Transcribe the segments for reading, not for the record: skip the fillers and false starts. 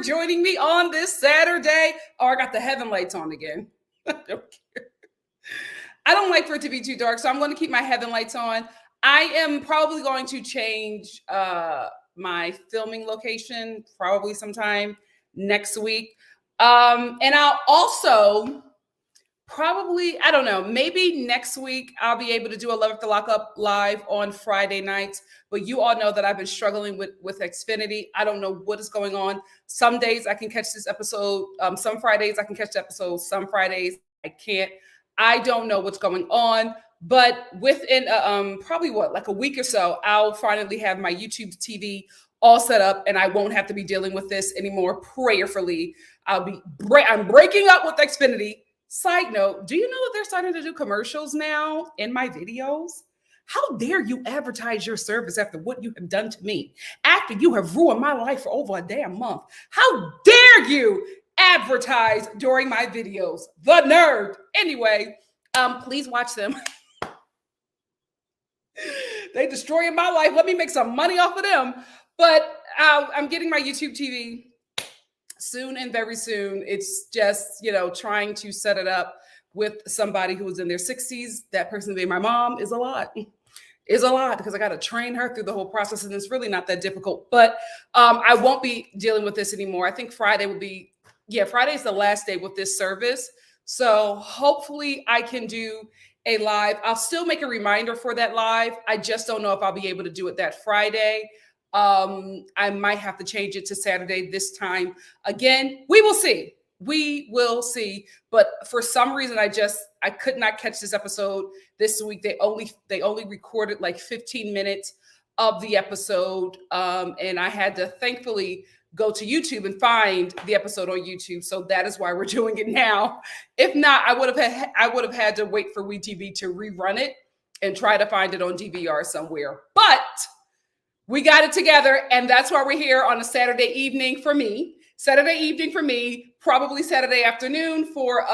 joining me on this Saturday. Oh, I got the heaven lights on again. I don't care. I don't like for it to be too dark, so I'm going to keep my heaven lights on. I am probably going to change my filming location probably sometime next week. And I'll also probably, I don't know, maybe next week I'll be able to do a Love After Lockup live on Friday nights. But you all know that I've been struggling with Xfinity. I don't know what is going on. Some days I can catch this episode. Some Fridays I can catch the episode. Some Fridays I can't. I don't know what's going on. But within probably like a week or so, I'll finally have my YouTube TV all set up, and I won't have to be dealing with this anymore. Prayerfully, I'm breaking up with Xfinity. Side note, do you know that they're starting to do commercials now in my videos? How dare you advertise your service after what you have done to me? After you have ruined my life for over a damn month. How dare you advertise during my videos? The nerve. Anyway, please watch them. They destroying my life. Let me make some money off of them. But I'm getting my YouTube TV soon and very soon. It's just, trying to set it up with somebody who is in their 60s. That person being my mom is a lot. Is a lot because I got to train her through the whole process, and it's really not that difficult. But I won't be dealing with this anymore. I think Friday is the last day with this service. So hopefully I can do a live. I'll still make a reminder for that live. I just don't know if I'll be able to do it that Friday. I might have to change it to Saturday this time. Again, we will see. We will see. But for some reason, I could not catch this episode this week. They only recorded like 15 minutes of the episode. And I had to thankfully go to YouTube and find the episode on YouTube. So that is why we're doing it now. If not, I would have had to wait for WeTV to rerun it and try to find it on DVR somewhere. But we got it together, and that's why we're here on a Saturday evening for me. Probably Saturday afternoon for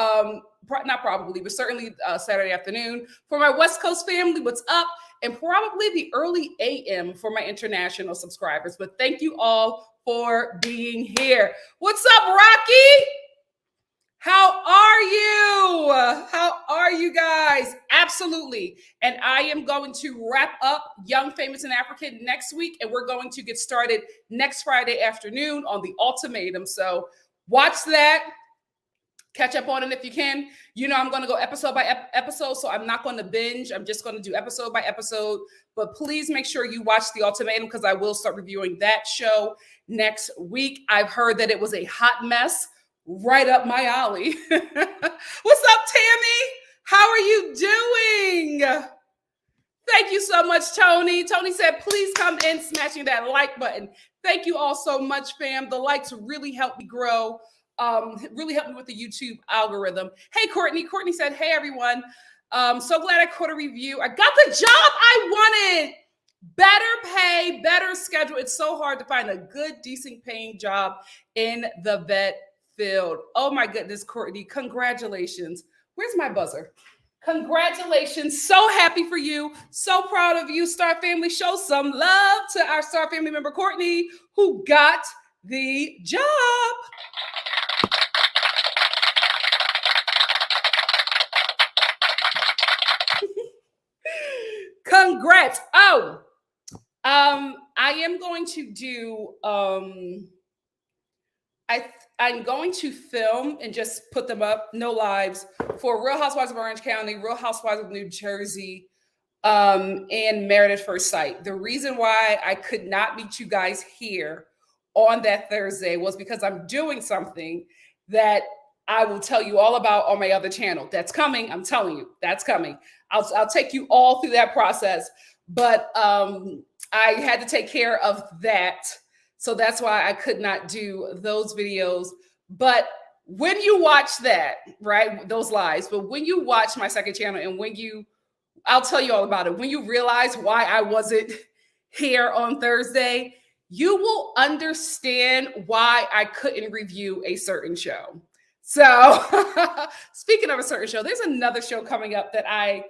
not probably, but certainly Saturday afternoon for my West Coast family. What's up? And probably the early AM for my international subscribers. But thank you all for being here. What's up, Rocky? How are you? How are you guys? Absolutely. And I am going to wrap up Young, Famous, and African next week. And we're going to get started next Friday afternoon on The Ultimatum. So watch that. Catch up on it if you can. I'm going to go episode by episode, so I'm not going to binge. I'm just going to do episode by episode. But please make sure you watch The Ultimatum because I will start reviewing that show next week. I've heard that it was a hot mess. Right up my alley. What's up, Tammy? How are you doing? Thank you so much, Tony. Tony said, please come in smashing that like button. Thank you all so much, fam. The likes really help me grow. Really help me with the YouTube algorithm. Hey, Courtney. Courtney said, hey, everyone. So glad I caught a review. I got the job I wanted. Better pay, better schedule. It's so hard to find a good, decent paying job in the vet field. Oh my goodness, Courtney, congratulations. Where's my buzzer? Congratulations. So happy for you. So proud of you, Star Family. Show some love to our Star Family member, Courtney, who got the job. Congrats. Oh, I am going to do, I'm going to film and just put them up, no lives, for Real Housewives of Orange County, Real Housewives of New Jersey, and Married at First Sight. The reason why I could not meet you guys here on that Thursday was because I'm doing something that I will tell you all about on my other channel. That's coming. I'm telling you, that's coming. I'll take you all through that process. But I had to take care of that. So that's why I could not do those videos. But when you watch that, right, those lives, but when you watch my second channel and I'll tell you all about it. When you realize why I wasn't here on Thursday, you will understand why I couldn't review a certain show. So speaking of a certain show, there's another show coming up that I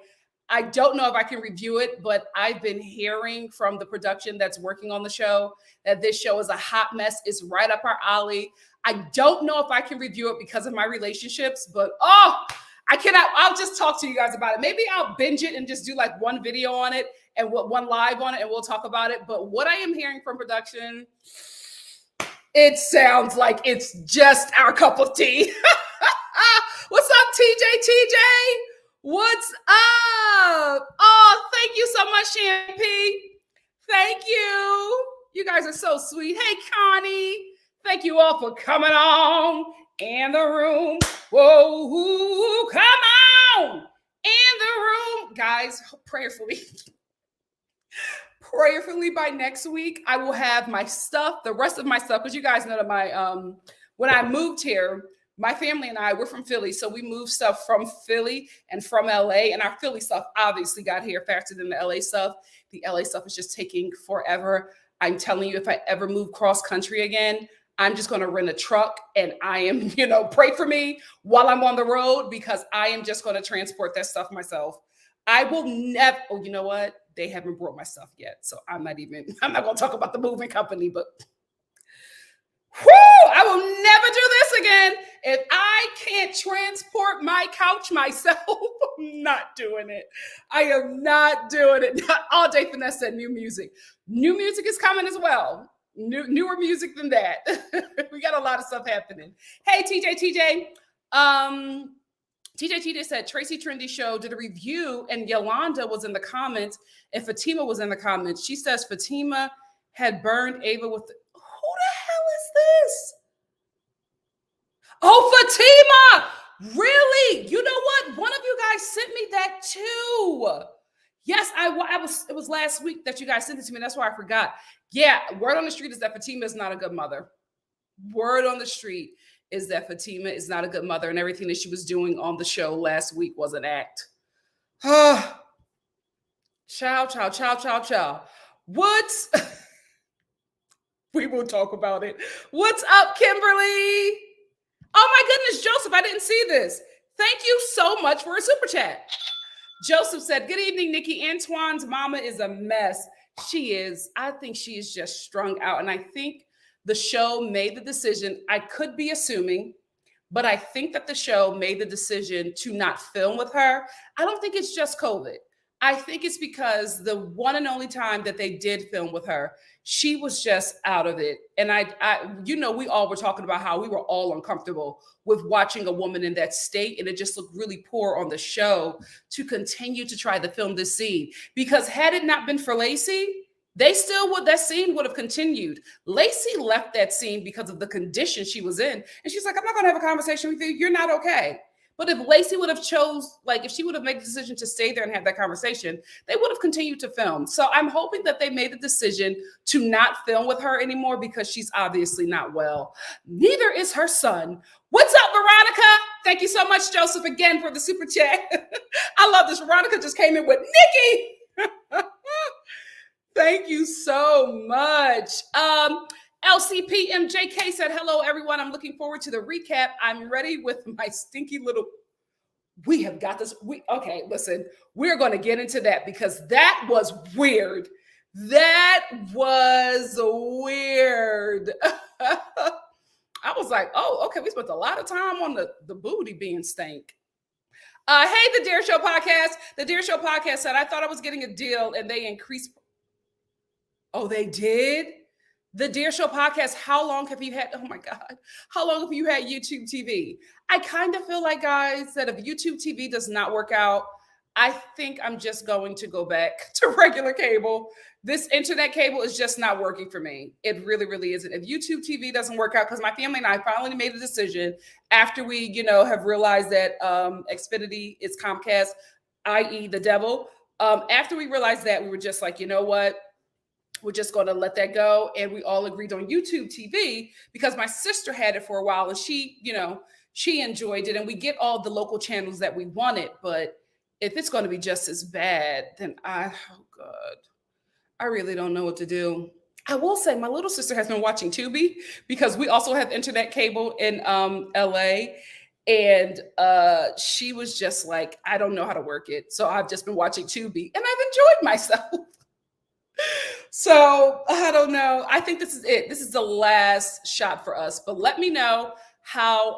I don't know if I can review it, but I've been hearing from the production that's working on the show that this show is a hot mess. It's right up our alley. I don't know if I can review it because of my relationships, but I cannot. I'll just talk to you guys about it. Maybe I'll binge it and just do like one video on it and one live on it, and we'll talk about it. But what I am hearing from production, it sounds like it's just our cup of tea. What's up, TJ? What's up? Oh, thank you so much, Champy. Thank you. You guys are so sweet. Hey, Connie. Thank you all for coming on in the room. Whoa, come on in the room. Guys, prayerfully by next week, I will have my stuff, the rest of my stuff, because you guys know that my, when I moved here, my family and I, we're from Philly, so we moved stuff from Philly and from LA, and our Philly stuff obviously got here faster than the LA stuff. The LA stuff is just taking forever. I'm telling you, if I ever move cross country again, I'm just going to rent a truck, and I am, pray for me while I'm on the road, because I am just going to transport that stuff myself. I will never, you know what? They haven't brought my stuff yet, so I'm not going to talk about the moving company, but I will never do this again. If I can't transport my couch myself, I'm not doing it. I am not doing it. Not all day finesse said new music. New music is coming as well. Newer music than that. We got a lot of stuff happening. Hey, TJ. TJ said Tracy Trendy Show did a review, and Yolanda was in the comments, and Fatima was in the comments. She says Fatima had burned Ava with who the hell is this? Oh, Fatima! Really? You know what? One of you guys sent me that too. Yes, it was last week that you guys sent it to me. That's why I forgot. Yeah, word on the street is that Fatima is not a good mother. Word on the street is that Fatima is not a good mother, and everything that she was doing on the show last week was an act. Ciao. What's we will talk about it. What's up, Kimberly? Oh my goodness, Joseph, I didn't see this. Thank you so much for a super chat. Joseph said, good evening, Nikki. Antoine's mama is a mess. She is. I think she is just strung out. And I think the show made the decision. I could be assuming, but I think that the show made the decision to not film with her. I don't think it's just COVID. I think it's because the one and only time that they did film with her, she was just out of it. And we all were talking about how we were all uncomfortable with watching a woman in that state. And it just looked really poor on the show to continue to try to film this scene. Because had it not been for Lacey, that scene would have continued. Lacey left that scene because of the condition she was in. And she's like, I'm not going to have a conversation with you. You're not okay. But if Lacey would have if she would have made the decision to stay there and have that conversation, they would have continued to film. So I'm hoping that they made the decision to not film with her anymore because she's obviously not well. Neither is her son. What's up, Veronica? Thank you so much, Joseph, again for the super chat. I love this. Veronica just came in with Nikki. Thank you so much. LCPMJK said, hello, everyone. I'm looking forward to the recap. I'm ready with my stinky little, we have got this. Okay, listen, we're going to get into that because that was weird. That was weird. I was like, oh, okay, we spent a lot of time on the booty being stank. Hey, the Dear Show podcast. The Dear Show podcast said, I thought I was getting a deal and they increased. Oh, they did? The Dear Show podcast, how long have you had, oh my God, how long have you had YouTube TV? I kind of feel like, guys, that if YouTube TV does not work out, I think I'm just going to go back to regular cable. This internet cable is just not working for me. It really, really isn't. If YouTube TV doesn't work out, because my family and I finally made a decision after we, have realized that Xfinity is Comcast, i.e. the devil. After we realized that, we were just like, you know what? We're just going to let that go. And we all agreed on YouTube TV because my sister had it for a while and she enjoyed it. And we get all the local channels that we wanted. But if it's going to be just as bad, then oh God, I really don't know what to do. I will say my little sister has been watching Tubi because we also have internet cable in LA. And she was just like, I don't know how to work it. So I've just been watching Tubi and I've enjoyed myself. So I don't know. I think this is it. This is the last shot for us. But let me know how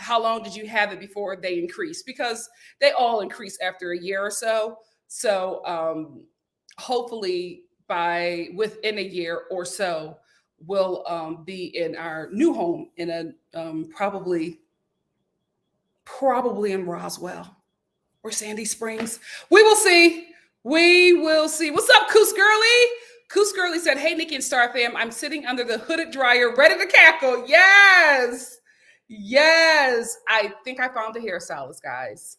long did you have it before they increase? Because they all increase after a year or so. So hopefully by within a year or so, we'll be in our new home in a probably in Roswell or Sandy Springs. We will see. We will see. What's up, Coos Girly? Coos Girly said, hey, Nikki and Star fam, I'm sitting under the hooded dryer, ready to cackle. Yes. Yes. I think I found a hairstylist, guys.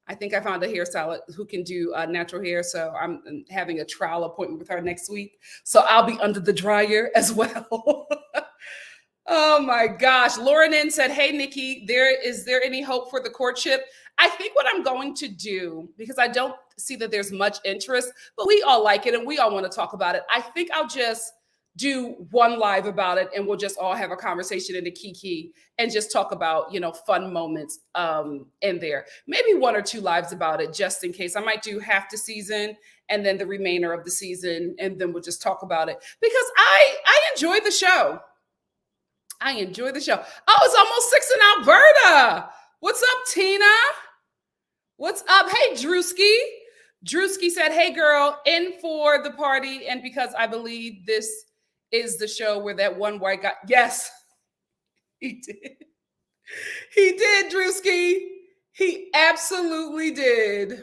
I think I found a hairstylist who can do natural hair. So I'm having a trial appointment with her next week. So I'll be under the dryer as well. Oh my gosh. Lauren N said, hey, Nikki, is there any hope for the courtship? I think what I'm going to do, because I don't see that there's much interest, but we all like it and we all want to talk about it. I think I'll just do one live about it and we'll just all have a conversation in the Kiki and just talk about, fun moments in there. Maybe one or two lives about it just in case. I might do half the season and then the remainder of the season, and then we'll just talk about it because I enjoy the show. I enjoy the show. Oh, it's almost 6 in Alberta. What's up, Tina? What's up? Hey, Drewski. Drewski said, hey, girl, in for the party. And because I believe this is the show where that one white guy. Yes, he did. He did, Drewski. He absolutely did. Hey,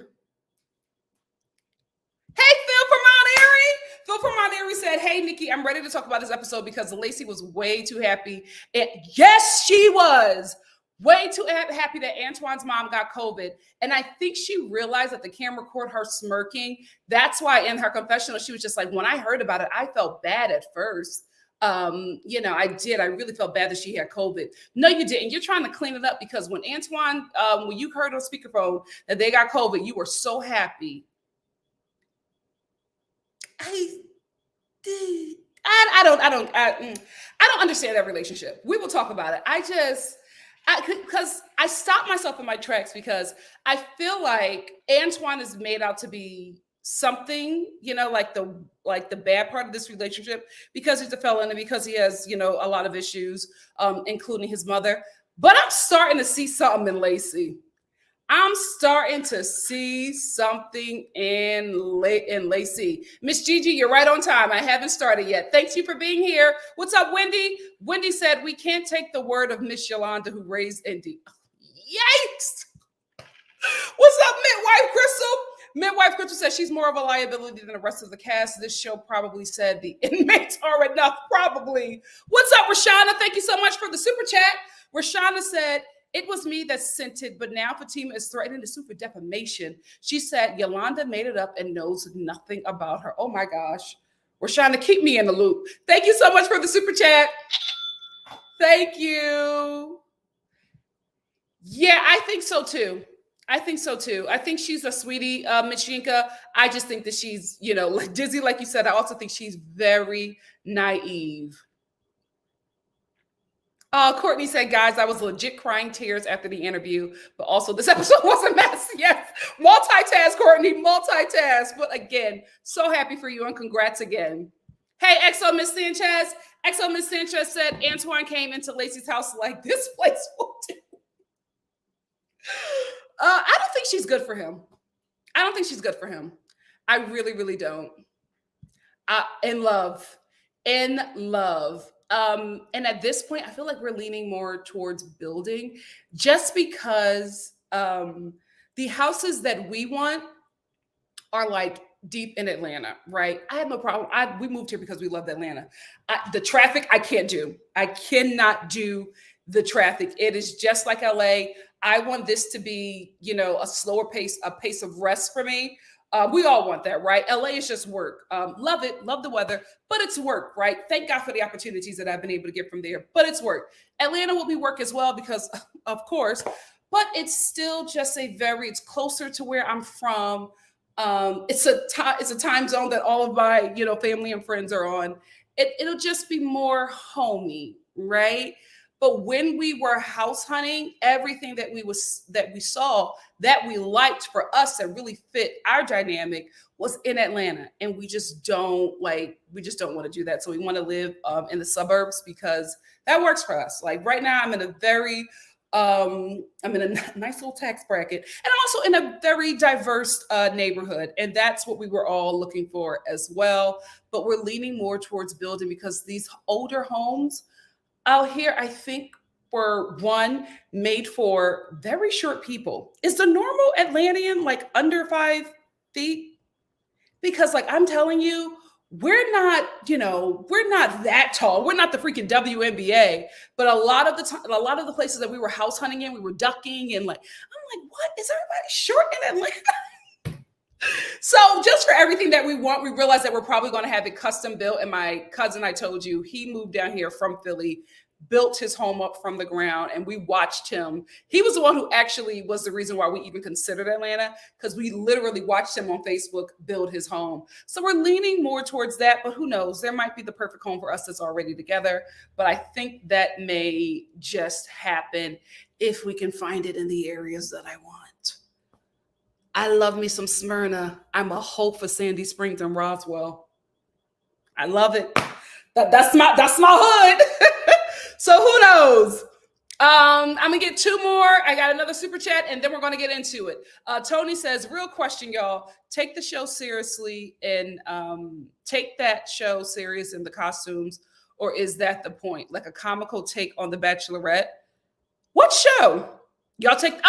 Phil from Mount Airy. Phil from Mount Airy said, hey, Nikki, I'm ready to talk about this episode because Lacey was way too happy. And yes, she was way too happy that Antoine's mom got COVID. And I think she realized that the camera caught her smirking. That's why in her confessional, she was just like, when I heard about it, I felt bad at first. I did. I really felt bad that she had COVID. No, you didn't. You're trying to clean it up because when Antoine, when you heard on speakerphone that they got COVID, you were so happy. I don't understand that relationship. We will talk about it. Because I stopped myself in my tracks because I feel like Antoine is made out to be something, like the bad part of this relationship because he's a felon and because he has, a lot of issues, including his mother. But I'm starting to see something in Lacey. I'm starting to see something in Lacey. Miss Gigi, you're right on time. I haven't started yet. Thank you for being here. What's up, Wendy? Wendy said, we can't take the word of Miss Yolanda who raised Indy. Yikes. What's up, Midwife Crystal? Midwife Crystal says she's more of a liability than the rest of the cast. This show probably said the inmates are enough, probably. What's up, Rashana? Thank you so much for the super chat. Rashana said, it was me that sent it, but now Fatima is threatening to sue for defamation. She said Yolanda made it up and knows nothing about her. Oh my gosh. Rashana, keep me in the loop. Thank you so much for the super chat. Thank you. Yeah, I think so too. I think she's a sweetie, Michinka. I just think that she's, like Dizzy, like you said, I also think she's very naive. Courtney said, guys, I was legit crying tears after the interview, but also this episode was a mess. Yes, multitask, Courtney, multitask. But again, so happy for you and congrats again. Hey, XO Miss Sanchez. XO Miss Sanchez said Antoine came into Lacey's house like this place will do. I don't think she's good for him. I really, really don't. In love. And at this point, I feel like we're leaning more towards building just because the houses that we want are like deep in Atlanta, right? I have no problem. We moved here because we loved Atlanta. The traffic, I can't do. I cannot do the traffic. It is just like LA. I want this to be, a slower pace, a pace of rest for me. We all want that, right? LA is just work. Love it. Love the weather, but it's work, right? Thank God for the opportunities that I've been able to get from there, but it's work. Atlanta will be work as well because of course, but it's still just it's closer to where I'm from. It's a time zone that all of my, family and friends are on. It'll just be more homey, right? But when we were house hunting, everything that we saw that we liked for us that really fit our dynamic was in Atlanta, and we just don't want to do that. So we want to live in the suburbs because that works for us. Like right now, I'm in a nice little tax bracket, and I'm also in a very diverse neighborhood, and that's what we were all looking for as well. But we're leaning more towards building because these older homes out here, I think, were made for very short people. Is the normal Atlantean like under 5 feet? Because like I'm telling you, we're not that tall. We're not the freaking WNBA. But a lot of the places that we were house hunting in, we were ducking and like, I'm like, what? Is everybody short in Atlanta? So just for everything that we want, we realized that we're probably going to have it custom built. And my cousin, I told you, he moved down here from Philly, built his home up from the ground, and we watched him. He was the one who actually was the reason why we even considered Atlanta, because we literally watched him on Facebook build his home. So we're leaning more towards that, but who knows? There might be the perfect home for us that's already together. But I think that may just happen if we can find it in the areas that I want. I love me some Smyrna. I'm a hope for Sandy Springs and Roswell. I love it. That's my hood. So who knows? I'm gonna get 2 more. I got another super chat, and then we're gonna get into it. Tony says, "Real question, y'all. Take the show seriously and take that show serious in the costumes, or is that the point? Like a comical take on The Bachelorette? What show? Y'all take?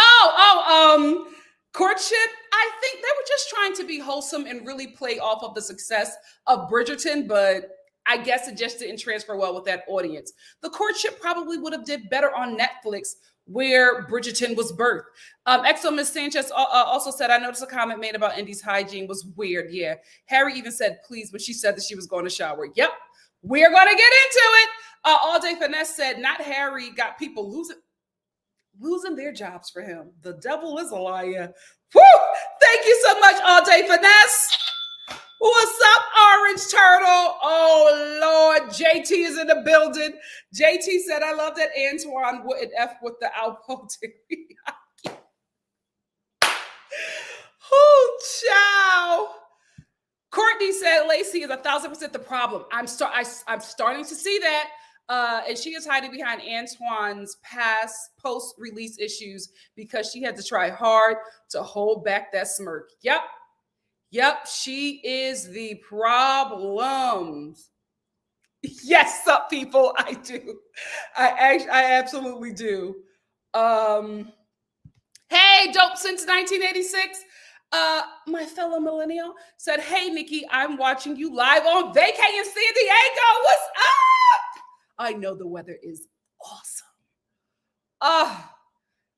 Courtship. I think they were just trying to be wholesome and really play off of the success of Bridgerton, but I guess it just didn't transfer well with that audience. The Courtship probably would have did better on Netflix, where Bridgerton was birthed. Exo Miss Sanchez also said, I noticed a comment made about Indy's hygiene was weird. Yeah. Harry even said, please, when she said that she was going to shower. Yep. We're going to get into it. All Day Finesse said, not Harry got people losing their jobs for him. The devil is a liar. Woo! Thank you so much, All Day Finesse. What's up, Orange Turtle? Oh, Lord. JT is in the building. JT said, I love that Antoine wouldn't F with the Alpo teriyaki. Oh, ciao. Courtney said, Lacey is 1,000% the problem. I'm starting to see that. And she is hiding behind Antoine's past post-release issues because she had to try hard to hold back that smirk. Yep, she is the problem. Yes, up people, I do. I absolutely do. Hey, dope since 1986. My fellow millennial said, hey, Nikki, I'm watching you live on vacay in San Diego. What's up? I know the weather is awesome.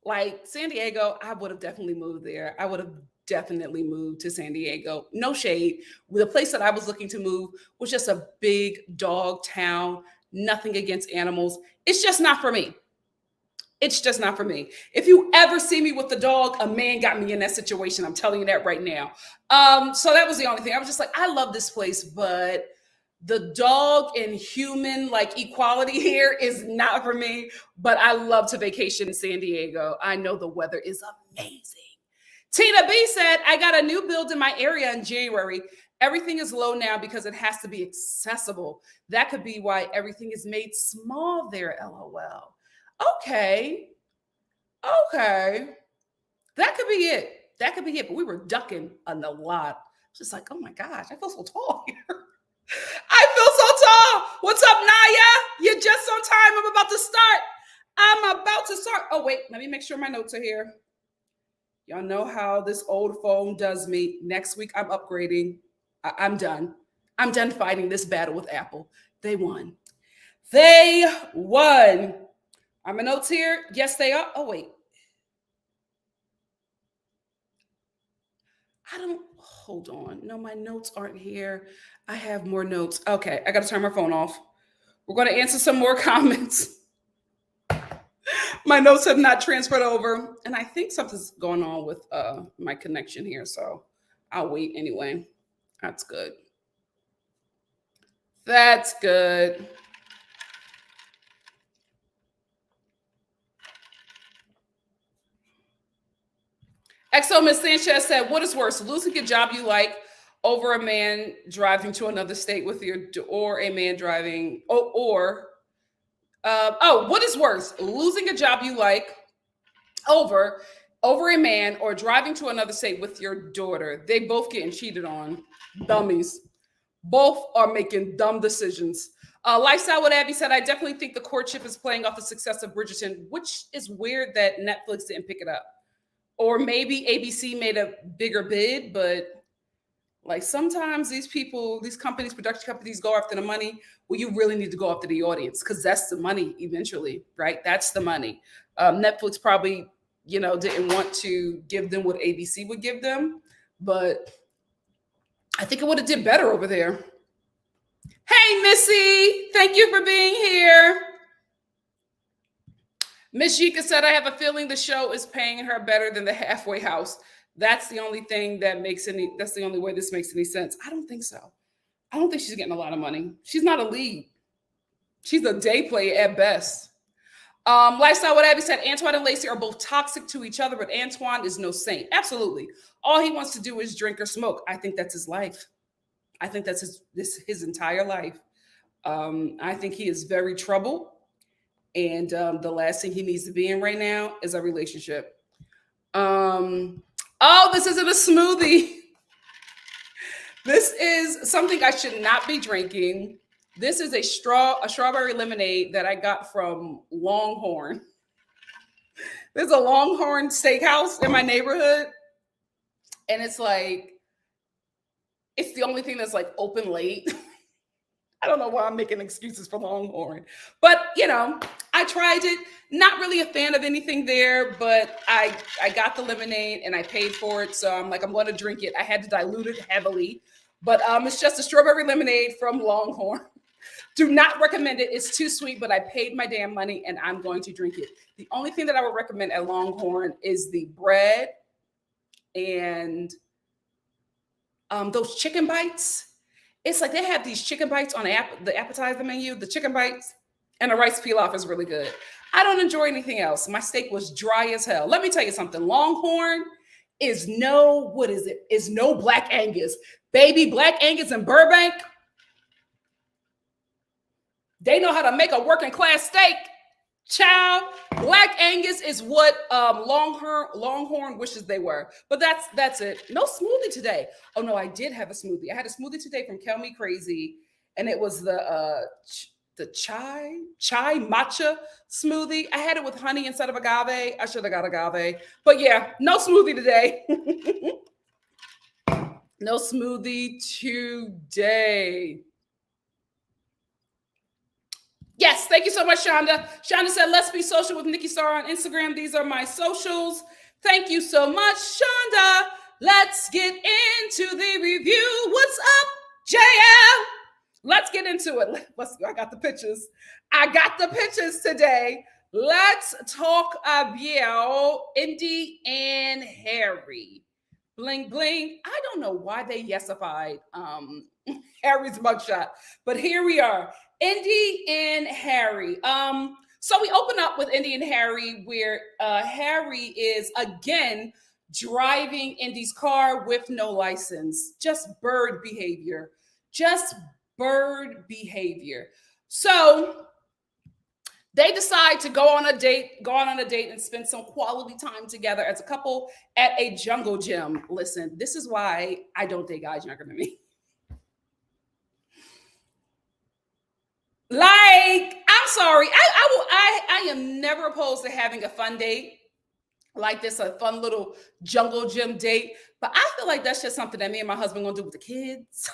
Like San Diego, I would have definitely moved there. I would have definitely moved to San Diego. No shade. The place that I was looking to move was just a big dog town. Nothing against animals. It's just not for me. It's just not for me. If you ever see me with the dog, a man got me in that situation. I'm telling you that right now. So that was the only thing. I was just like, I love this place, but the dog and human like equality here is not for me. But I love to vacation in San Diego. I know the weather is amazing. Tina B said, I got a new build in my area in January. Everything is low now because it has to be accessible. That could be why everything is made small there, LOL. Okay. That could be it. But we were ducking a lot. Just like, oh my gosh, I feel so tall here. I feel so tall. What's up, Naya? You're just on time. I'm about to start. Oh, wait. Let me make sure my notes are here. Y'all know how this old phone does me. Next week, I'm upgrading. I'm done. I'm done fighting this battle with Apple. They won. Are my notes here? Yes, they are. Oh, wait. Hold on. No, my notes aren't here. I have more notes. Okay, I got to turn my phone off. We're going to answer some more comments. My notes have not transferred over, and I think something's going on with my connection here, so I'll wait anyway. That's good. XO Miss Sanchez said, what is worse, losing a job you like over a man driving to another state with your, or a man driving, what is worse, losing a job you like over a man or driving to another state with your daughter? They both getting cheated on. Dummies. Both are making dumb decisions. Lifestyle with Abby said, I definitely think the courtship is playing off the success of Bridgerton, which is weird that Netflix didn't pick it up. Or maybe ABC made a bigger bid, but like sometimes these companies, production companies go after the money. Well, you really need to go after the audience because that's the money eventually, right? That's the money. Netflix probably, didn't want to give them what ABC would give them, but I think it would have did better over there. Hey, Missy, thank you for being here. Miss Yika said, I have a feeling the show is paying her better than the halfway house. That's the only thing that's the only way this makes any sense. I don't think so. I don't think she's getting a lot of money. She's not a lead. She's a day player at best. Lifestyle with Abby said, Antoine and Lacey are both toxic to each other, but Antoine is no saint. Absolutely. All he wants to do is drink or smoke. I think that's his life. I think that's his entire life. I think he is very troubled. And the last thing he needs to be in right now is a relationship. This isn't a smoothie. This is something I should not be drinking. This is a strawberry lemonade that I got from Longhorn. There's a Longhorn steakhouse in my neighborhood. And it's the only thing that's like open late. I don't know why I'm making excuses for Longhorn. But, I tried it. Not really a fan of anything there, but I got the lemonade and I paid for it. So I'm going to drink it. I had to dilute it heavily. But it's just a strawberry lemonade from Longhorn. Do not recommend it. It's too sweet, but I paid my damn money and I'm going to drink it. The only thing that I would recommend at Longhorn is the bread and those chicken bites. It's like they have these chicken bites on the appetizer menu, the chicken bites, and the rice pilaf is really good. I don't enjoy anything else. My steak was dry as hell. Let me tell you something. Longhorn is no Black Angus. Baby, Black Angus in Burbank, they know how to make a working class steak. Child, Black Angus is what Longhorn wishes they were. But that's it. No smoothie today. Oh no, I did have a smoothie. I had a smoothie today from Kel Me Crazy, and it was the chai matcha smoothie. I had it with honey instead of agave. I should have got agave. But yeah, no smoothie today. No smoothie today. Yes, thank you so much, Shonda. Shonda said, let's be social with NikkiStar on Instagram. These are my socials. Thank you so much, Shonda. Let's get into the review. What's up, JL? Let's get into it. I got the pictures. Today. Let's talk about Indy and Harry. Bling, bling. I don't know why they yesified Harry's mugshot, but here we are. Indy and Harry. So we open up with Indy and Harry, where Harry is again driving Indy's car with no license. Just bird behavior. So they decide to go on a date and spend some quality time together as a couple at a jungle gym. Listen, this is why I don't date guys younger than me. I'm sorry. I am never opposed to having a fun date like this, a fun little jungle gym date. But I feel like that's just something that me and my husband gonna do with the kids.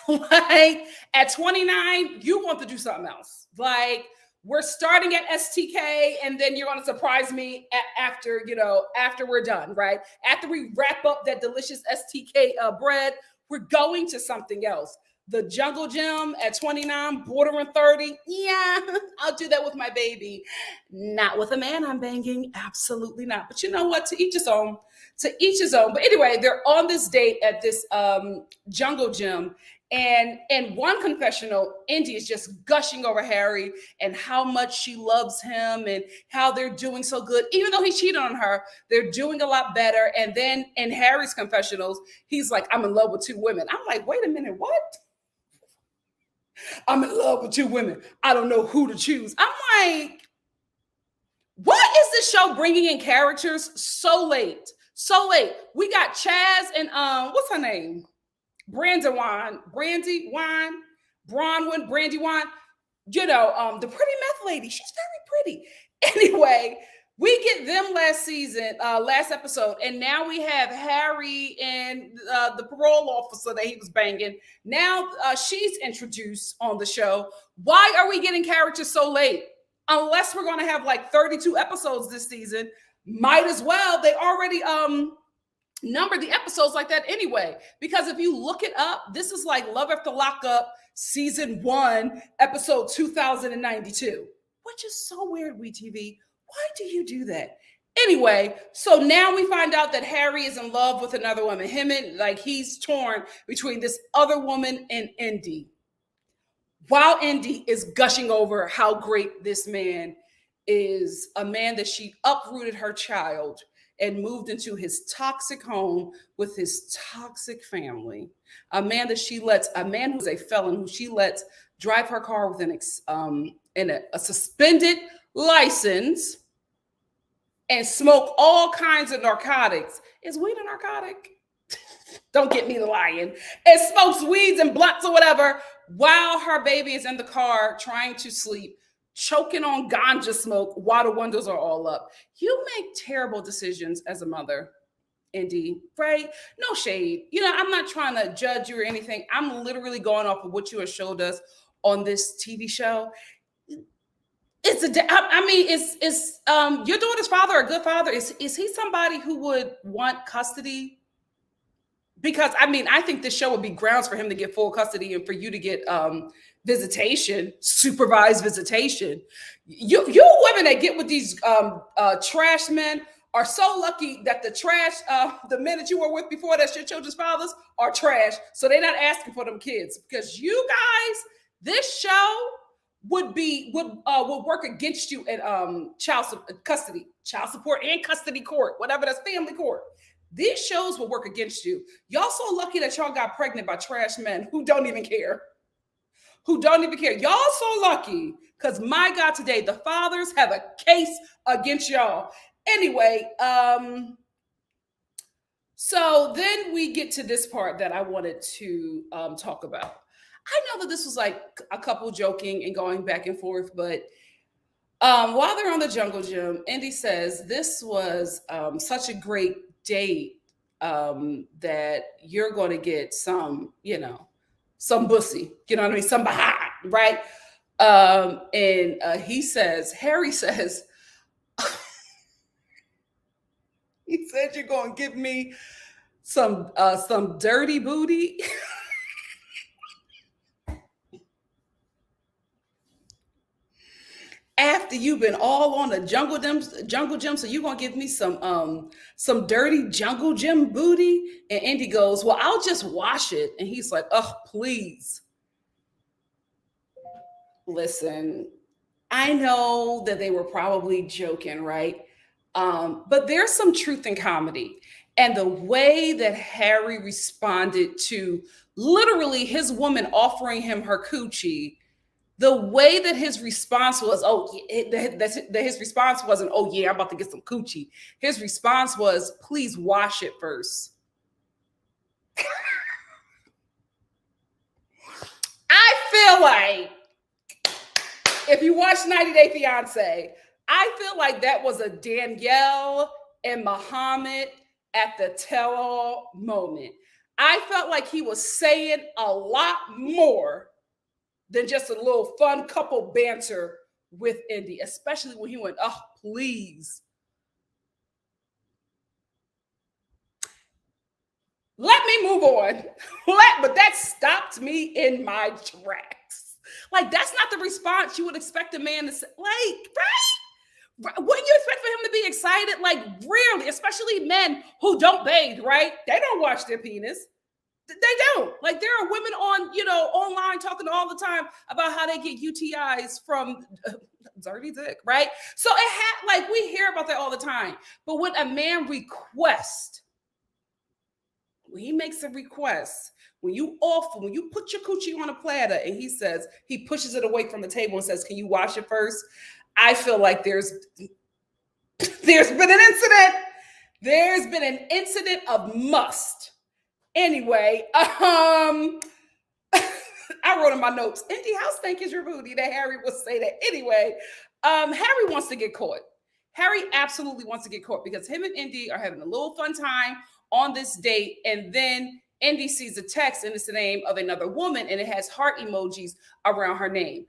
At 29, you want to do something else. We're starting at STK, and then you're gonna surprise me after we're done, right? After we wrap up that delicious STK bread, we're going to something else. The jungle gym at 29, bordering 30. Yeah, I'll do that with my baby. Not with a man I'm banging. Absolutely not. But you know what? To each his own. But anyway, they're on this date at this jungle gym. And in one confessional, Indy is just gushing over Harry and how much she loves him and how they're doing so good. Even though he cheated on her, they're doing a lot better. And then in Harry's confessionals, he's like, I'm in love with 2 women. I'm like, wait a minute, what? I'm in love with 2 women. I don't know who to choose. I'm like, what is this show bringing in characters so late? So late. We got Chazz and what's her name? Branwin, Brandywine. You know, the pretty meth lady. She's very pretty. Anyway, we get them last season, last episode, and now we have Harry and the parole officer that he was banging. Now she's introduced on the show. Why are we getting characters so late? Unless we're going to have like 32 episodes this season, might as well. They already numbered the episodes like that anyway. Because if you look it up, this is like Love After Lockup, season 1, episode 2092, which is so weird, WeTV. Why do you do that? Anyway, so now we find out that Harry is in love with another woman. Him and like he's torn between this other woman and Indy. While Indy is gushing over how great this man is, a man that she uprooted her child and moved into his toxic home with his toxic family. A man who's a felon, who she lets drive her car with a suspended license and smoke all kinds of narcotics. Is weed a narcotic? Don't get me lying. And smokes weeds and blunts or whatever while her baby is in the car trying to sleep, choking on ganja smoke while the windows are all up. You make terrible decisions as a mother, Indy, right? No shade. You know, I'm not trying to judge you or anything. I'm literally going off of what you have showed us on this TV show. It's your daughter's father a good father? Is he somebody who would want custody? Because I think this show would be grounds for him to get full custody and for you to get visitation, supervised visitation. You women that get with these trash men are so lucky that the men that you were with before, that's your children's fathers, are trash. So they're not asking for them kids, because you guys, this show would work against you in child support and custody court, whatever, that's family court. These shows will work against you. Y'all so lucky that y'all got pregnant by trash men who don't even care. Y'all so lucky, because my God, today the fathers have a case against y'all. Anyway, so then we get to this part that I wanted to talk about. I know that this was like a couple joking and going back and forth, but while they're on the jungle gym, Indy says this was such a great date that you're going to get some bussy, you know what I mean? Some behind, right? And Harry says, he said, you're going to give me some dirty booty. After you've been all on the jungle gym, so you're gonna give me some dirty jungle gym booty? And Indy goes, well, I'll just wash it. And he's like, oh, please. Listen, I know that they were probably joking, right? But there's some truth in comedy. And the way that Harry responded to literally his woman offering him her coochie, the way that his response was, his response wasn't, oh yeah, I'm about to get some coochie. His response was, please wash it first. I feel like, if you watch 90 Day Fiance, I feel like that was a Danielle and Muhammad at the tell-all moment. I felt like he was saying a lot more than just a little fun couple banter with Indy, especially when he went, oh, please. Let me move on. But that stopped me in my tracks. Like, that's not the response you would expect a man to say. Like, right? Wouldn't you expect for him to be excited? Like, rarely, especially men who don't bathe, right? They don't wash their penis. They don't. Like, there are women on, online talking all the time about how they get UTIs from dirty dick, right? So we hear about that all the time. But when a man requests, when he makes a request, when you put your coochie on a platter and he pushes it away from the table and says, "Can you wash it first?" I feel like there's been an incident. There's been an incident of must. Anyway, I wrote in my notes, Indy, how stank is your booty? That Harry would say that. Anyway, Harry wants to get caught. Harry absolutely wants to get caught because him and Indy are having a little fun time on this date. And then Indy sees a text and it's the name of another woman and it has heart emojis around her name.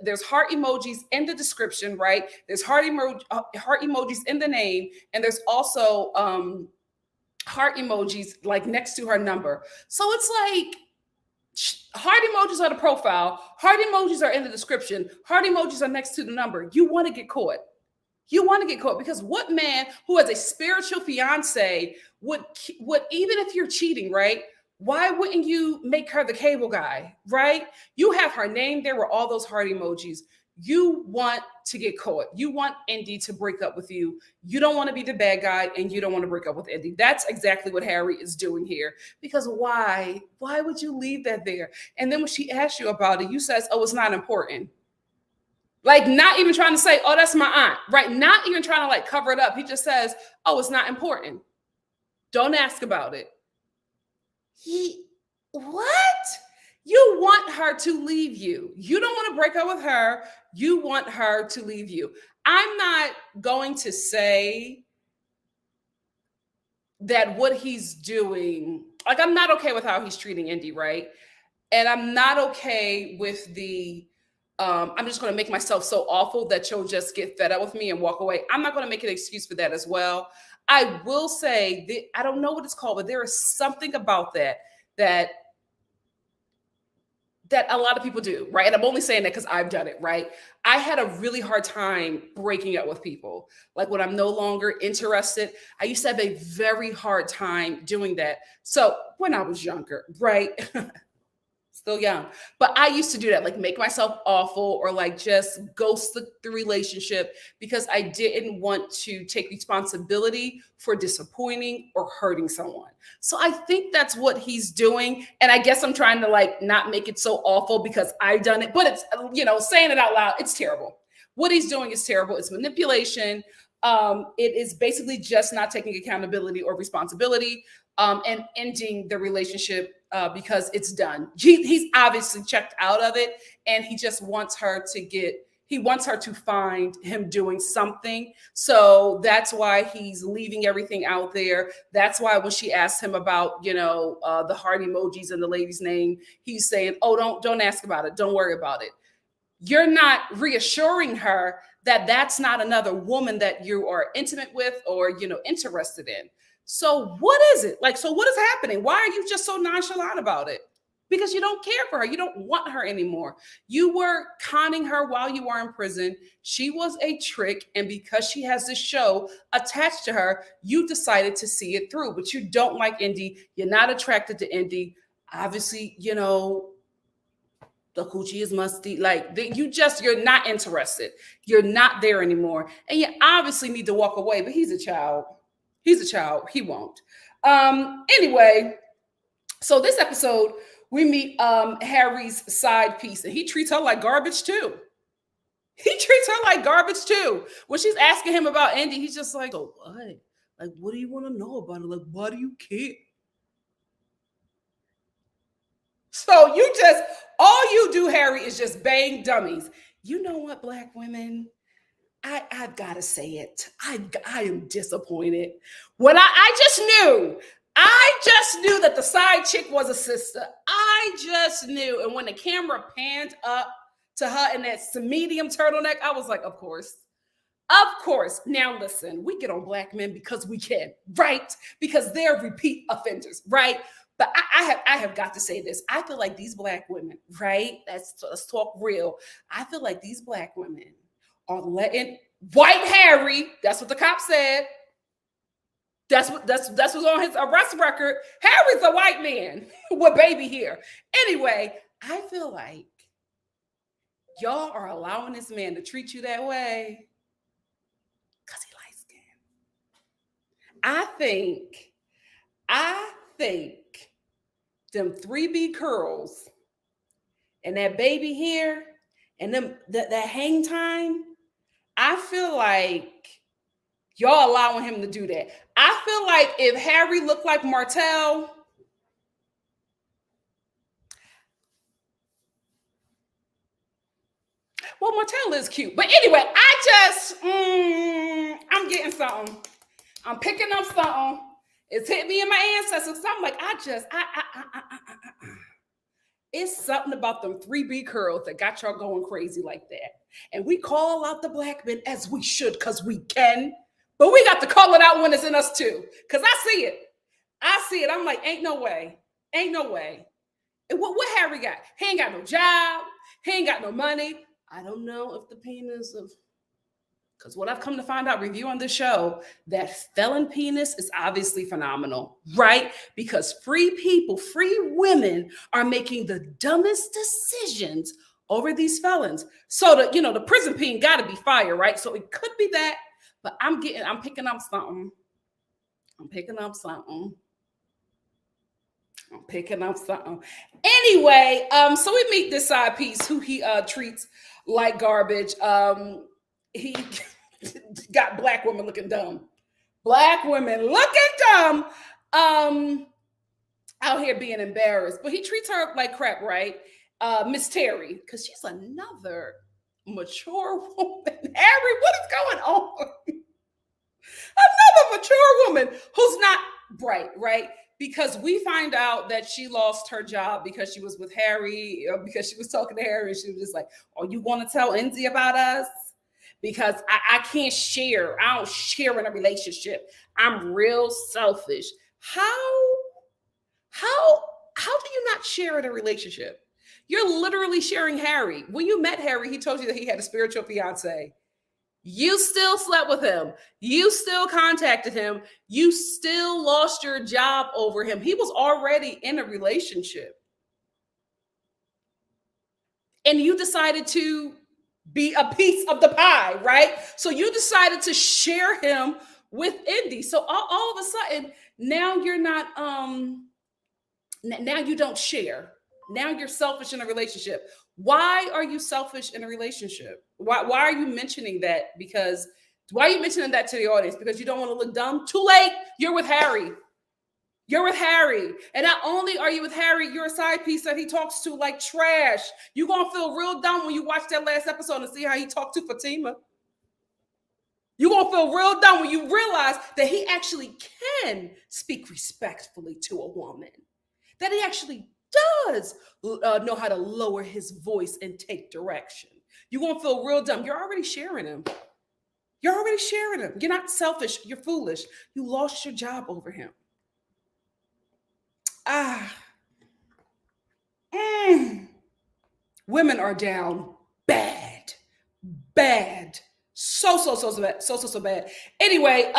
There's heart emojis in the description, right? There's heart emojis in the name. And there's also heart emojis like next to her number. So it's like heart emojis are the profile, heart emojis are in the description, heart emojis are next to the number. You want to get caught. You want to get caught because what man who has a spiritual fiance would even if you're cheating, right? Why wouldn't you make her the cable guy, right? You have her name there with all those heart emojis. You want to get caught. You want Indy to break up with you. You don't want to be the bad guy and you don't want to break up with Indy. That's exactly what Harry is doing here. Because why? Why would you leave that there? And then when she asks you about it, you says, "Oh, it's not important." Like, not even trying to say, "Oh, that's my aunt," right? Not even trying to like cover it up. He just says, "Oh, it's not important. Don't ask about it." What? You want her to leave you. You don't want to break up with her. You want her to leave you. I'm not going to say that what he's doing, like, I'm not okay with how he's treating Indy, right? And I'm not okay with I'm just going to make myself so awful that she'll just get fed up with me and walk away. I'm not going to make an excuse for that as well. I will say that I don't know what it's called, but there is something about that a lot of people do, right? And I'm only saying that because I've done it, right? I had a really hard time breaking up with people. Like, when I'm no longer interested, I used to have a very hard time doing that. So when I was younger, right? Still young, but I used to do that, like make myself awful or like just ghost the relationship because I didn't want to take responsibility for disappointing or hurting someone. So I think that's what he's doing. And I guess I'm trying to like not make it so awful because I've done it, but it's, saying it out loud, it's terrible. What he's doing is terrible. It's manipulation. It is basically just not taking accountability or responsibility and ending the relationship because it's done. He's obviously checked out of it and he just wants her to find him doing something. So that's why he's leaving everything out there. That's why when she asked him about, the heart emojis and the lady's name, he's saying, "Oh, don't ask about it. Don't worry about it." You're not reassuring her that that's not another woman that you are intimate with or, interested in. So what is it? Like, so what is happening? Why are you just so nonchalant about it? Because you don't care for her. You don't want her anymore. You were conning her while you were in prison. She was a trick. And because she has this show attached to her, you decided to see it through. But you don't like Indy. You're not attracted to Indy. Obviously, the coochie is musty. Like, you're not interested. You're not there anymore. And you obviously need to walk away. But he's a child. He's a child. He won't. Anyway, so this episode, we meet Harry's side piece, and he treats her like garbage too. When she's asking him about Indy, he's just like, "Oh, what? Like, what do you want to know about it? Like, why do you care?" So all you do, Harry, is just bang dummies. You know what, Black women? I've got to say it. I am disappointed. When I just knew that the side chick was a sister. I just knew. And when the camera panned up to her in that medium turtleneck, I was like, of course. Of course. Now listen, we get on Black men because we can, right? Because they're repeat offenders, right? But I have got to say this. I feel like these Black women, right? Let's talk real. I feel like these Black women are letting white Harry, that's what the cop said. That's what's on his arrest record. Harry's a white man with baby hair. Anyway, I feel like y'all are allowing this man to treat you that way because he light skinned. I think them 3B curls and that baby hair and them that hang time, I feel like y'all allowing him to do that. I feel like if Harry looked like Martell, well, Martell is cute. But anyway, I'm getting something. I'm picking up something. It's hit me in my ancestors. So I'm like, it's something about them 3B curls that got y'all going crazy like that. And we call out the black men as we should because we can. But we got to call it out when it's in us too. Because I see it. I'm like, ain't no way. And what Harry got? He ain't got no job. He ain't got no money. I don't know if the penis of... Because what I've come to find out reviewing this show, that felon penis is obviously phenomenal, right? Because free people, free women are making the dumbest decisions over these felons. So the prison peen got to be fire, right? So it could be that, but I'm picking up something. Anyway, so we meet this side piece who he treats like garbage. He got black women looking dumb. Out here being embarrassed. But he treats her like crap, right? Miss Terry, because she's another mature woman. Harry, what is going on? Another mature woman who's not bright, right? Because we find out that she lost her job because she was with Harry, or because she was talking to Harry, and she was just like, "Oh, you want to tell Enzy about us?" Because I can't share. I don't share in a relationship. I'm real selfish. How do you not share in a relationship? You're literally sharing Harry. When you met Harry, he told you that he had a spiritual fiance. You still slept with him. You still contacted him. You still lost your job over him. He was already in a relationship. And you decided to be a piece of the pie, right? So you decided to share him with Indy. So all of a sudden, now you're not, now you don't share. Now you're selfish in a relationship. Why are you selfish in a relationship? Why are you mentioning that? Because why are you mentioning that to the audience? Because you don't want to look dumb? Too late. You're with Harry. And not only are you with Harry, you're a side piece that he talks to like trash. You're going to feel real dumb when you watch that last episode and see how he talked to Fatima. You're going to feel real dumb when you realize that he actually can speak respectfully to a woman. That he actually does know how to lower his voice and take direction. You're going to feel real dumb. You're already sharing him. You're not selfish. You're foolish. You lost your job over him. Women are down bad. So bad. Anyway,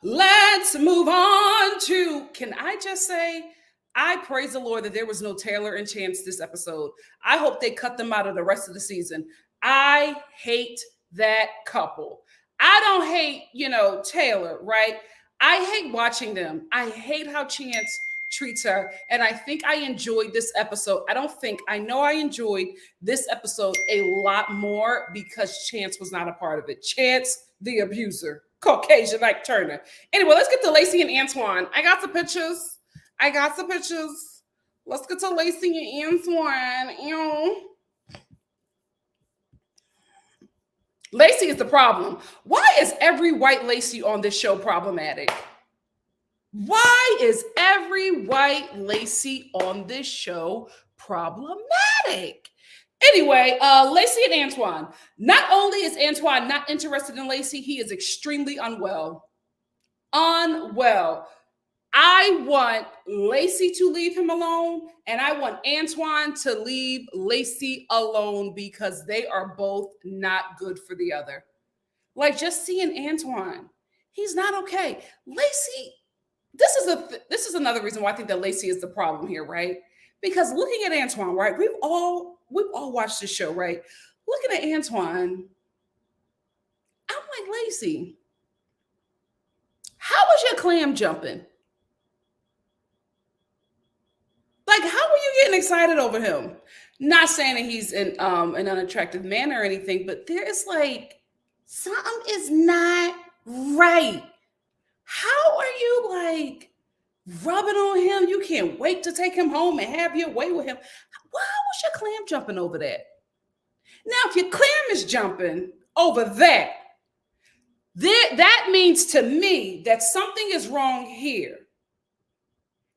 let's move on to, can I just say, I praise the Lord that there was no Taylor and Chance this episode. I hope they cut them out of the rest of the season. I hate that couple. I don't hate, Taylor, right? I hate watching them. I hate how Chance treats her. And I think I enjoyed this episode. I know I enjoyed this episode a lot more because Chance was not a part of it. Chance, the abuser, Caucasian like Turner. Anyway, let's get to Lacey and Antoine. I got the pictures. Let's get to Lacey and Antoine. Lacey is the problem. Why is every white Lacey on this show problematic? Why is every white Lacey on this show problematic? Anyway, Lacey and Antoine. Not only is Antoine not interested in Lacey, he is extremely unwell. I want Lacey to leave him alone, and I want Antoine to leave Lacey alone because they are both not good for the other. Like, just seeing Antoine, he's not okay. Lacey, this is another reason why I think that Lacey is the problem here, right? Because looking at Antoine, right? We've all watched this show, right? Looking at Antoine, I'm like, Lacey, how was your clam jumping? Like, how were you getting excited over him? Not saying that he's in an unattractive man or anything, but there is like something is not right. How are you like rubbing on him? You can't wait to take him home and have your way with him. Why was your clam jumping over that? Now, if your clam is jumping over that, that means to me that something is wrong here.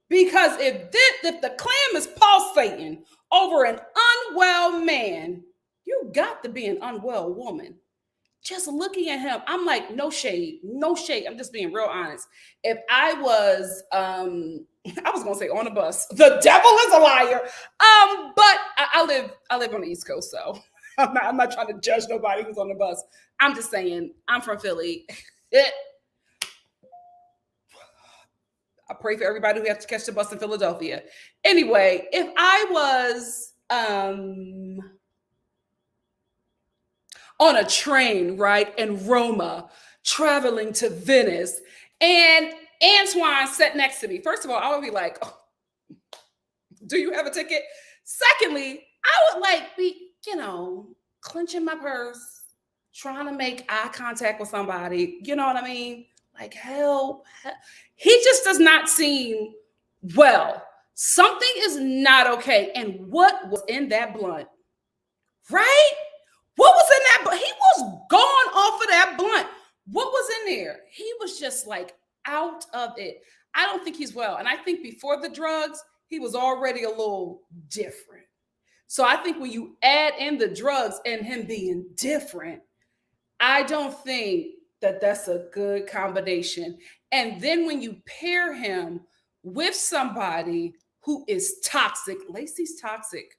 Because if the clam is pulsating over an unwell man, you got to be an unwell woman. Just looking at him, I'm like, no shade, no shade. I'm just being real honest. If I was, I was gonna say on a bus. The devil is a liar. But I live on the East Coast, so I'm not trying to judge nobody who's on the bus. I'm just saying, I'm from Philly. I pray for everybody who has to catch the bus in Philadelphia. Anyway, if I was on a train, right, in Roma, traveling to Venice, and Antoine sat next to me, first of all, I would be like, oh, do you have a ticket? Secondly, I would like be, clenching my purse, trying to make eye contact with somebody. You know what I mean? Like, help. He just does not seem well. Something is not okay. And what was in that blunt? Right? What was in that blunt? He was gone off of that blunt. What was in there? He was just like out of it. I don't think he's well. And I think before the drugs, he was already a little different. So I think when you add in the drugs and him being different, I don't think that that's a good combination. And then when you pair him with somebody who is toxic, Lacey's toxic.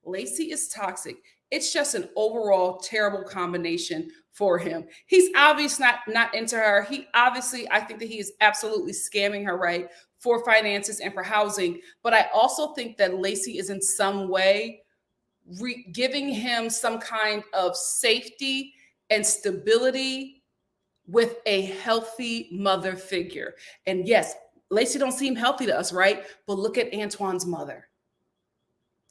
Lacey is toxic. It's just an overall terrible combination for him. He's obviously not into her. I think that he is absolutely scamming her, right, for finances and for housing. But I also think that Lacey is in some way giving him some kind of safety and stability with a healthy mother figure. And yes, Lacey don't seem healthy to us, right? But look at Antoine's mother,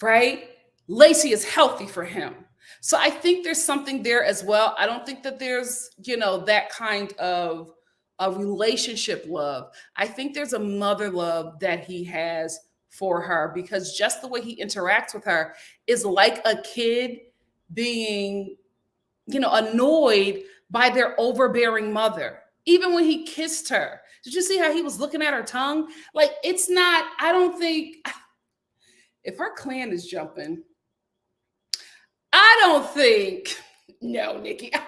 right? Lacey is healthy for him. So I think there's something there as well. I don't think that there's, that kind of a relationship love. I think there's a mother love that he has for her, because just the way he interacts with her is like a kid being, annoyed by their overbearing mother. Even when he kissed her, did you see how he was looking at her tongue? Like, it's not, I don't think, if her clan is jumping, I don't think, no, Nikki, I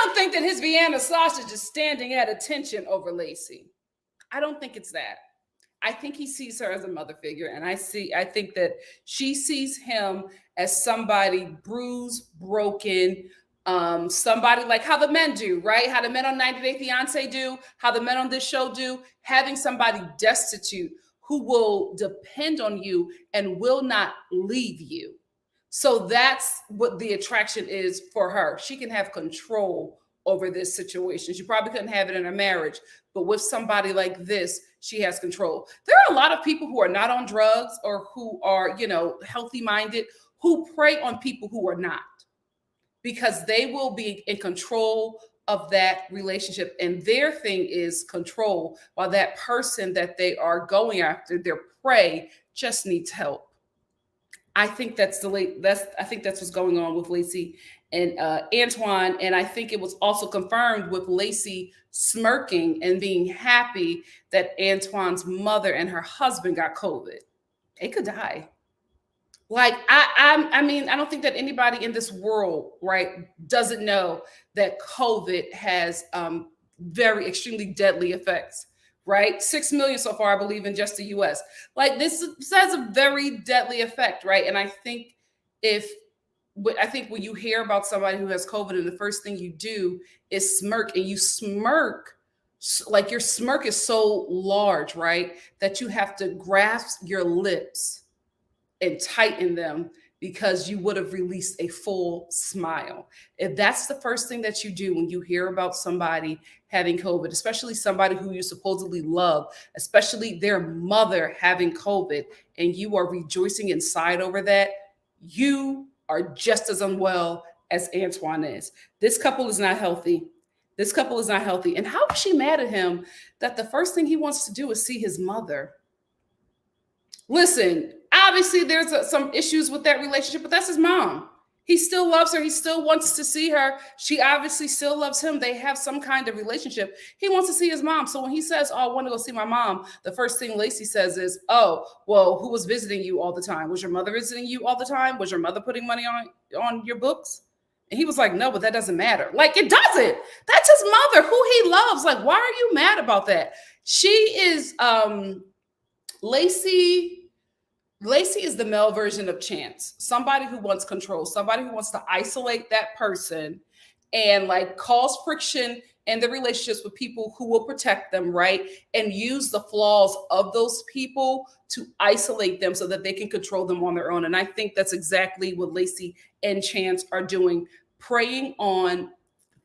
don't think that his Vienna sausage is standing at attention over Lacey. I don't think it's that. I think he sees her as a mother figure. And I think that she sees him as somebody bruised, broken, somebody like how the men do, right? How the men on 90 Day Fiance do, how the men on this show do, having somebody destitute who will depend on you and will not leave you. So that's what the attraction is for her. She can have control over this situation. She probably couldn't have it in her marriage, but with somebody like this, she has control. There are a lot of people who are not on drugs or who are, healthy minded, who prey on people who are not, because they will be in control of that relationship. And their thing is control, while that person that they are going after, their prey, just needs help. I think that's what's going on with Lacey and Antoine. And I think it was also confirmed with Lacey smirking and being happy that Antoine's mother and her husband got COVID. They could die. Like, I mean, I don't think that anybody in this world, right, doesn't know that COVID has very extremely deadly effects. Right? 6 million so far, I believe, in just the US. Like, this has a very deadly effect, right? And I think when you hear about somebody who has COVID and the first thing you do is smirk, and you smirk like your smirk is so large, right? That you have to grasp your lips and tighten them because you would have released a full smile. If that's the first thing that you do when you hear about somebody having COVID, especially somebody who you supposedly love, especially their mother having COVID, and you are rejoicing inside over that, you are just as unwell as Antoine is. This couple is not healthy. This couple is not healthy. And how is she mad at him that the first thing he wants to do is see his mother? Listen, obviously there's some issues with that relationship, but that's his mom. He still loves her. He still wants to see her. She obviously still loves him. They have some kind of relationship. He wants to see his mom. So when he says, "Oh, I want to go see my mom," the first thing Lacey says is, "Oh, well, who was visiting you all the time? Was your mother visiting you all the time? Was your mother putting money on your books?" And he was like, "No, but that doesn't matter." Like, it doesn't. That's his mother, who he loves. Like, why are you mad about that? She is Lacey is the male version of Chance, somebody who wants control, somebody who wants to isolate that person and like cause friction in the relationships with people who will protect them, right? And use the flaws of those people to isolate them so that they can control them on their own. And I think that's exactly what Lacey and Chance are doing, preying on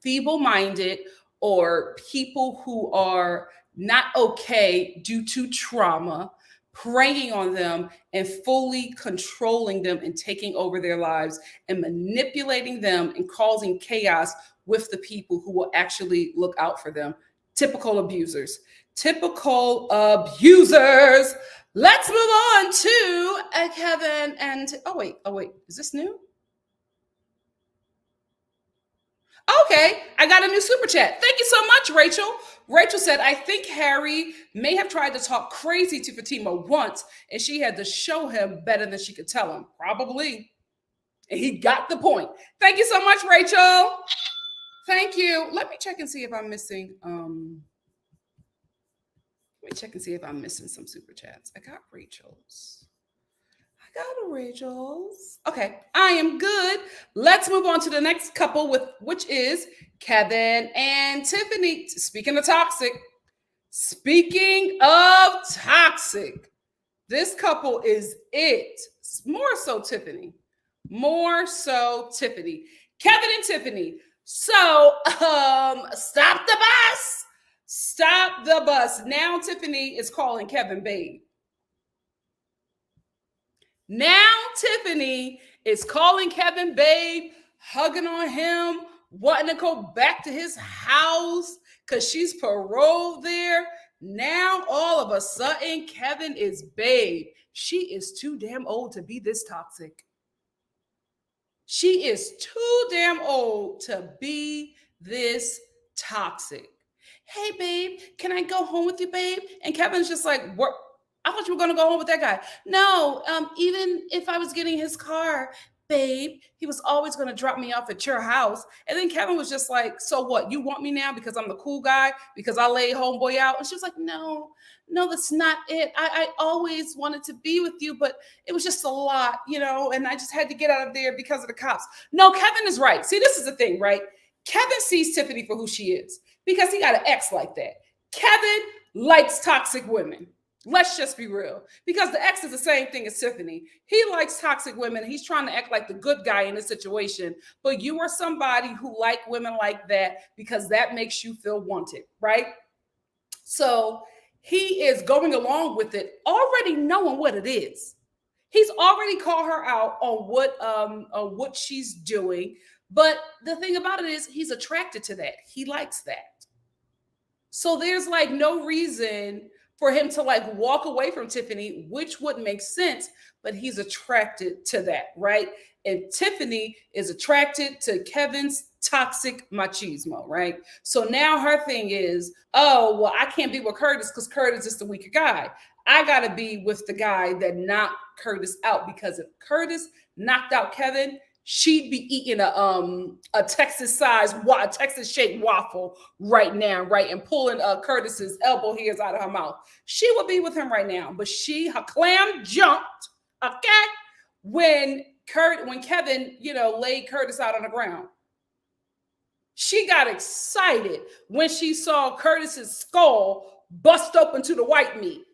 feeble-minded or people who are not okay due to trauma, preying on them and fully controlling them and taking over their lives and manipulating them and causing chaos with the people who will actually look out for them. Typical abusers. Typical abusers. Let's move on to Kevin and oh wait, is this new? Okay, I got a new super chat. Thank you so much, Rachel. Rachel said, "I think Harry may have tried to talk crazy to Fatima once, and she had to show him better than she could tell him." Probably. And he got the point. Thank you so much, Rachel. Thank you. Let me check and see if I'm missing. Let me check and see if I'm missing some super chats. I got Rachel's. Okay, I am good. Let's move on to the next couple, which is Kevin and Tiffany. Speaking of toxic, this couple is it. More so Tiffany. Kevin and Tiffany. So, stop the bus. Now Tiffany is calling Kevin babe. Now Tiffany is calling Kevin babe, hugging on him, wanting to go back to his house because she's paroled there. Now all of a sudden, Kevin is babe. She is too damn old to be this toxic. She is too damn old to be this toxic. "Hey, babe, can I go home with you, babe?" And Kevin's just like, "What? I thought you were going to go home with that guy." "No, even if I was getting his car, babe, he was always going to drop me off at your house." And then Kevin was just like, "So what? You want me now because I'm the cool guy, because I laid homeboy out?" And she was like, no, that's not it. I always wanted to be with you, but it was just a lot, and I just had to get out of there because of the cops. No, Kevin is right. See, this is the thing, right? Kevin sees Tiffany for who she is because he got an ex like that. Kevin likes toxic women. Let's just be real. Because the ex is the same thing as Tiffany. He likes toxic women. He's trying to act like the good guy in this situation. But you are somebody who like women like that because that makes you feel wanted, right? So he is going along with it, already knowing what it is. He's already called her out on what she's doing. But the thing about it is he's attracted to that. He likes that. So there's like no reason for him to like walk away from Tiffany, which would make sense, but he's attracted to that, right? And Tiffany is attracted to Kevin's toxic machismo, right? So now her thing is, "Oh, well, I can't be with Curtis because Curtis is the weaker guy. I got to be with the guy that knocked Curtis out, because if Curtis knocked out Kevin, she'd be eating a Texas shaped waffle right now, right? And pulling Curtis's elbow hairs out of her mouth. She would be with him right now, but her clam jumped, okay, when Kevin, laid Curtis out on the ground. She got excited when she saw Curtis's skull bust open to the white meat.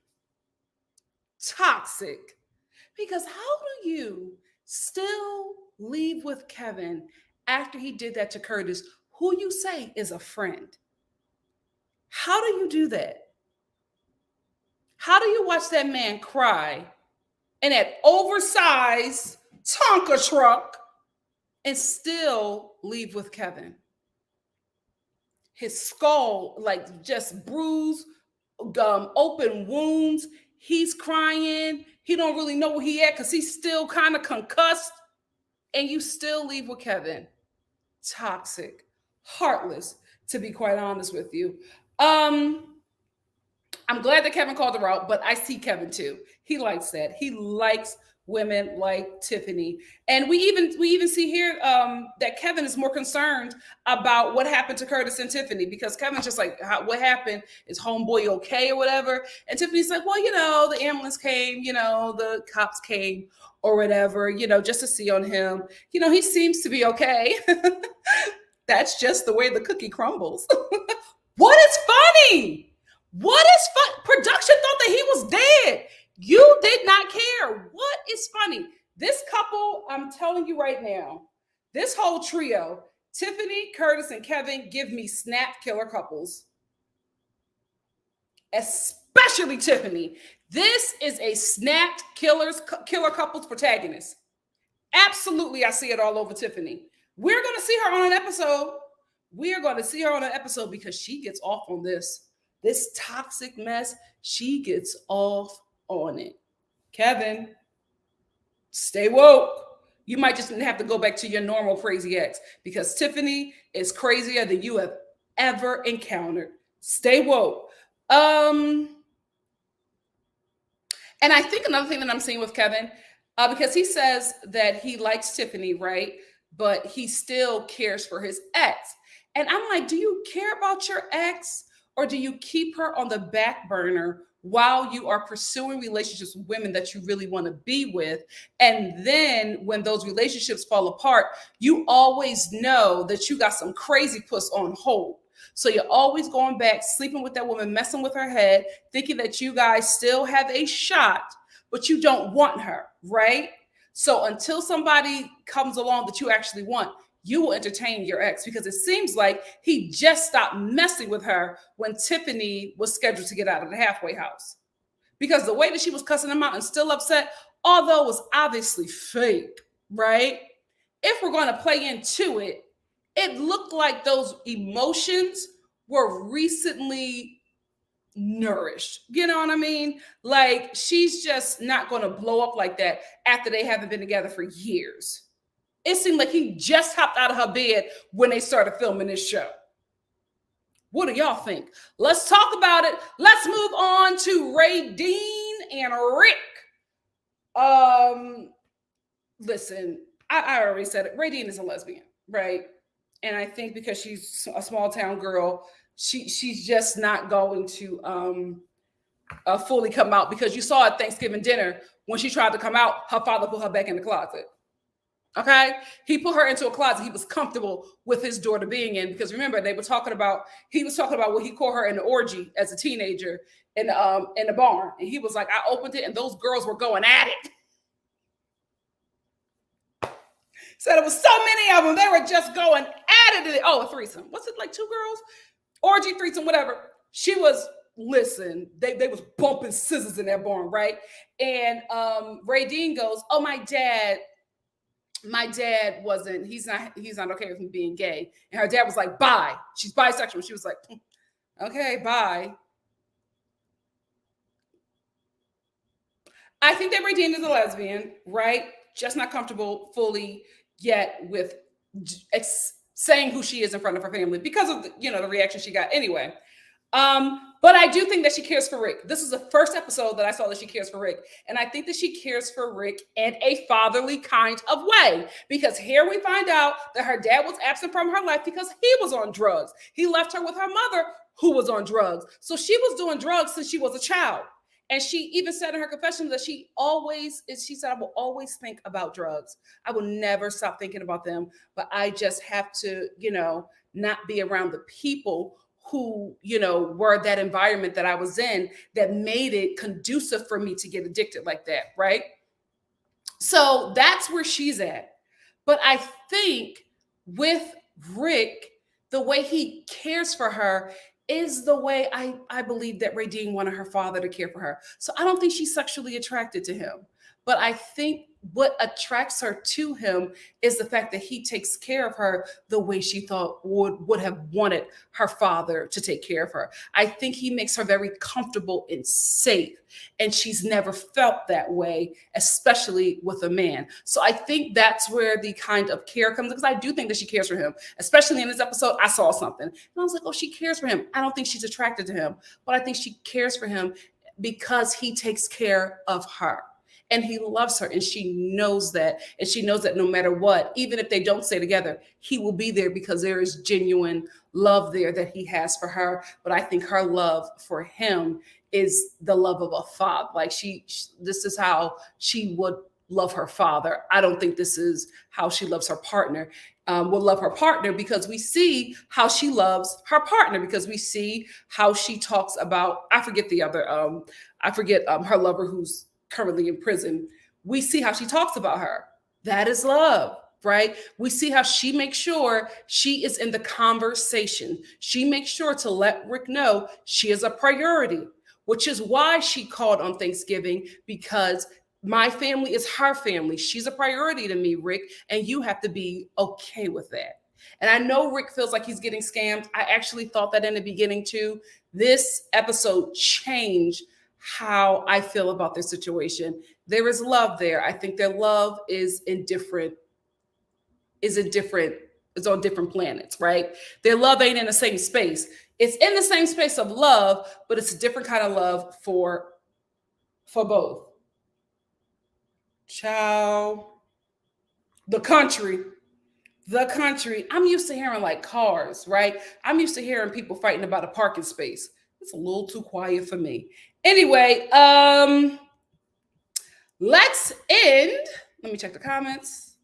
Toxic. Because how do you still leave with Kevin after he did that to Curtis, who you say is a friend? How do you do that? How do you watch that man cry in that oversized Tonka truck and still leave with Kevin? His skull, like, just bruised, open wounds. He's crying. He don't really know where he at because he's still kind of concussed. And you still leave with Kevin. Toxic. Heartless, to be quite honest with you. I'm glad that Kevin called her out, but I see Kevin too. He likes that. He likes women like Tiffany. And we even see here that Kevin is more concerned about what happened to Curtis and Tiffany, because Kevin's just like, what happened? Is homeboy okay or whatever? And Tiffany's like, well, the ambulance came, the cops came or whatever, just to see on him. He seems to be okay. That's just the way the cookie crumbles. What is funny? What is fun? Production thought that he was dead. You did not care. What is funny? This couple, I'm telling you right now, this whole trio, Tiffany, Curtis, and Kevin, give me snap killer couples. Especially Tiffany. This is a snapped killer couples protagonist. Absolutely, I see it all over Tiffany. We're going to see her on an episode. We are going to see her on an episode because she gets off on this toxic mess. She gets off on it. Kevin, stay woke. You might just have to go back to your normal crazy ex, because Tiffany is crazier than you have ever encountered. Stay woke. And I think another thing that I'm seeing with Kevin, because he says that he likes Tiffany, right? But he still cares for his ex. And I'm like, do you care about your ex, or do you keep her on the back burner while you are pursuing relationships with women that you really want to be with? And then when those relationships fall apart, you always know that you got some crazy puss on hold. So you're always going back, sleeping with that woman, messing with her head, thinking that you guys still have a shot, but you don't want her, right? So until somebody comes along that you actually want, you will entertain your ex, because it seems like he just stopped messing with her when Tiffany was scheduled to get out of the halfway house. Because the way that she was cussing him out and still upset, although it was obviously fake, right? If we're going to play into it, it looked like those emotions were recently nourished. You know what I mean? Like, she's just not going to blow up like that after they haven't been together for years. It seemed like he just hopped out of her bed when they started filming this show. What do y'all think? Let's talk about it. Let's move on to Raydean and Rick. Listen, I already said it. Raydean is a lesbian, right? And I think because she's a small town girl, she's just not going to fully come out, because you saw at Thanksgiving dinner when she tried to come out, her father put her back in the closet. Okay, he put her into a closet he was comfortable with his daughter being in, because remember, he was talking about what he caught her in the orgy as a teenager in the barn, and he was like, I opened it and those girls were going at it. Said it was so many of them, they were just going at it. Oh, a threesome. What's it, like 2 girls? Orgy, threesome, whatever. She was, listen, they was bumping scissors in that barn, right? And Raydean goes, oh, my dad wasn't, he's not okay with me being gay. And her dad was like, bye. She's bisexual. She was like, okay, bye. I think that Raydean is a lesbian, right? Just not comfortable fully yet with saying who she is in front of her family because of the reaction she got anyway. But I do think that she cares for Rick. This is the first episode that I saw that she cares for Rick. And I think that she cares for Rick in a fatherly kind of way, because here we find out that her dad was absent from her life because he was on drugs. He left her with her mother, who was on drugs. So she was doing drugs since she was a child. And she even said in her confession that she said, I will always think about drugs. I will never stop thinking about them, but I just have to, not be around the people who, were that environment that I was in that made it conducive for me to get addicted like that, right? So that's where she's at. But I think with Rick, the way he cares for her is the way I believe that Raydean wanted her father to care for her. So I don't think she's sexually attracted to him. But I think what attracts her to him is the fact that he takes care of her the way she thought would have wanted her father to take care of her. I think he makes her very comfortable and safe. And she's never felt that way, especially with a man. So I think that's where the kind of care comes, because I do think that she cares for him. Especially in this episode, I saw something. And I was like, oh, she cares for him. I don't think she's attracted to him, but I think she cares for him because he takes care of her. And he loves her, and she knows that. And she knows that no matter what, even if they don't stay together, he will be there because there is genuine love there that he has for her. But I think her love for him is the love of a father. Like this is how she would love her father. I don't think this is how she loves her partner. Will love her partner because we see how she loves her partner, because we see how she talks about, I forget her lover who's currently in prison. We see how she talks about her. That is love, right? We see how she makes sure she is in the conversation. She makes sure to let Rick know she is a priority, which is why she called on Thanksgiving, because my family is her family. She's a priority to me, Rick, and you have to be okay with that. And I know Rick feels like he's getting scammed. I actually thought that in the beginning too. This episode changed how I feel about their situation. There is love there. I think their love is on different planets, right? Their love ain't in the same space. It's in the same space of love, but it's a different kind of love for both. Ciao. The country. I'm used to hearing like cars, right? I'm used to hearing people fighting about a parking space. It's a little too quiet for me. Anyway, let's end. Let me check the comments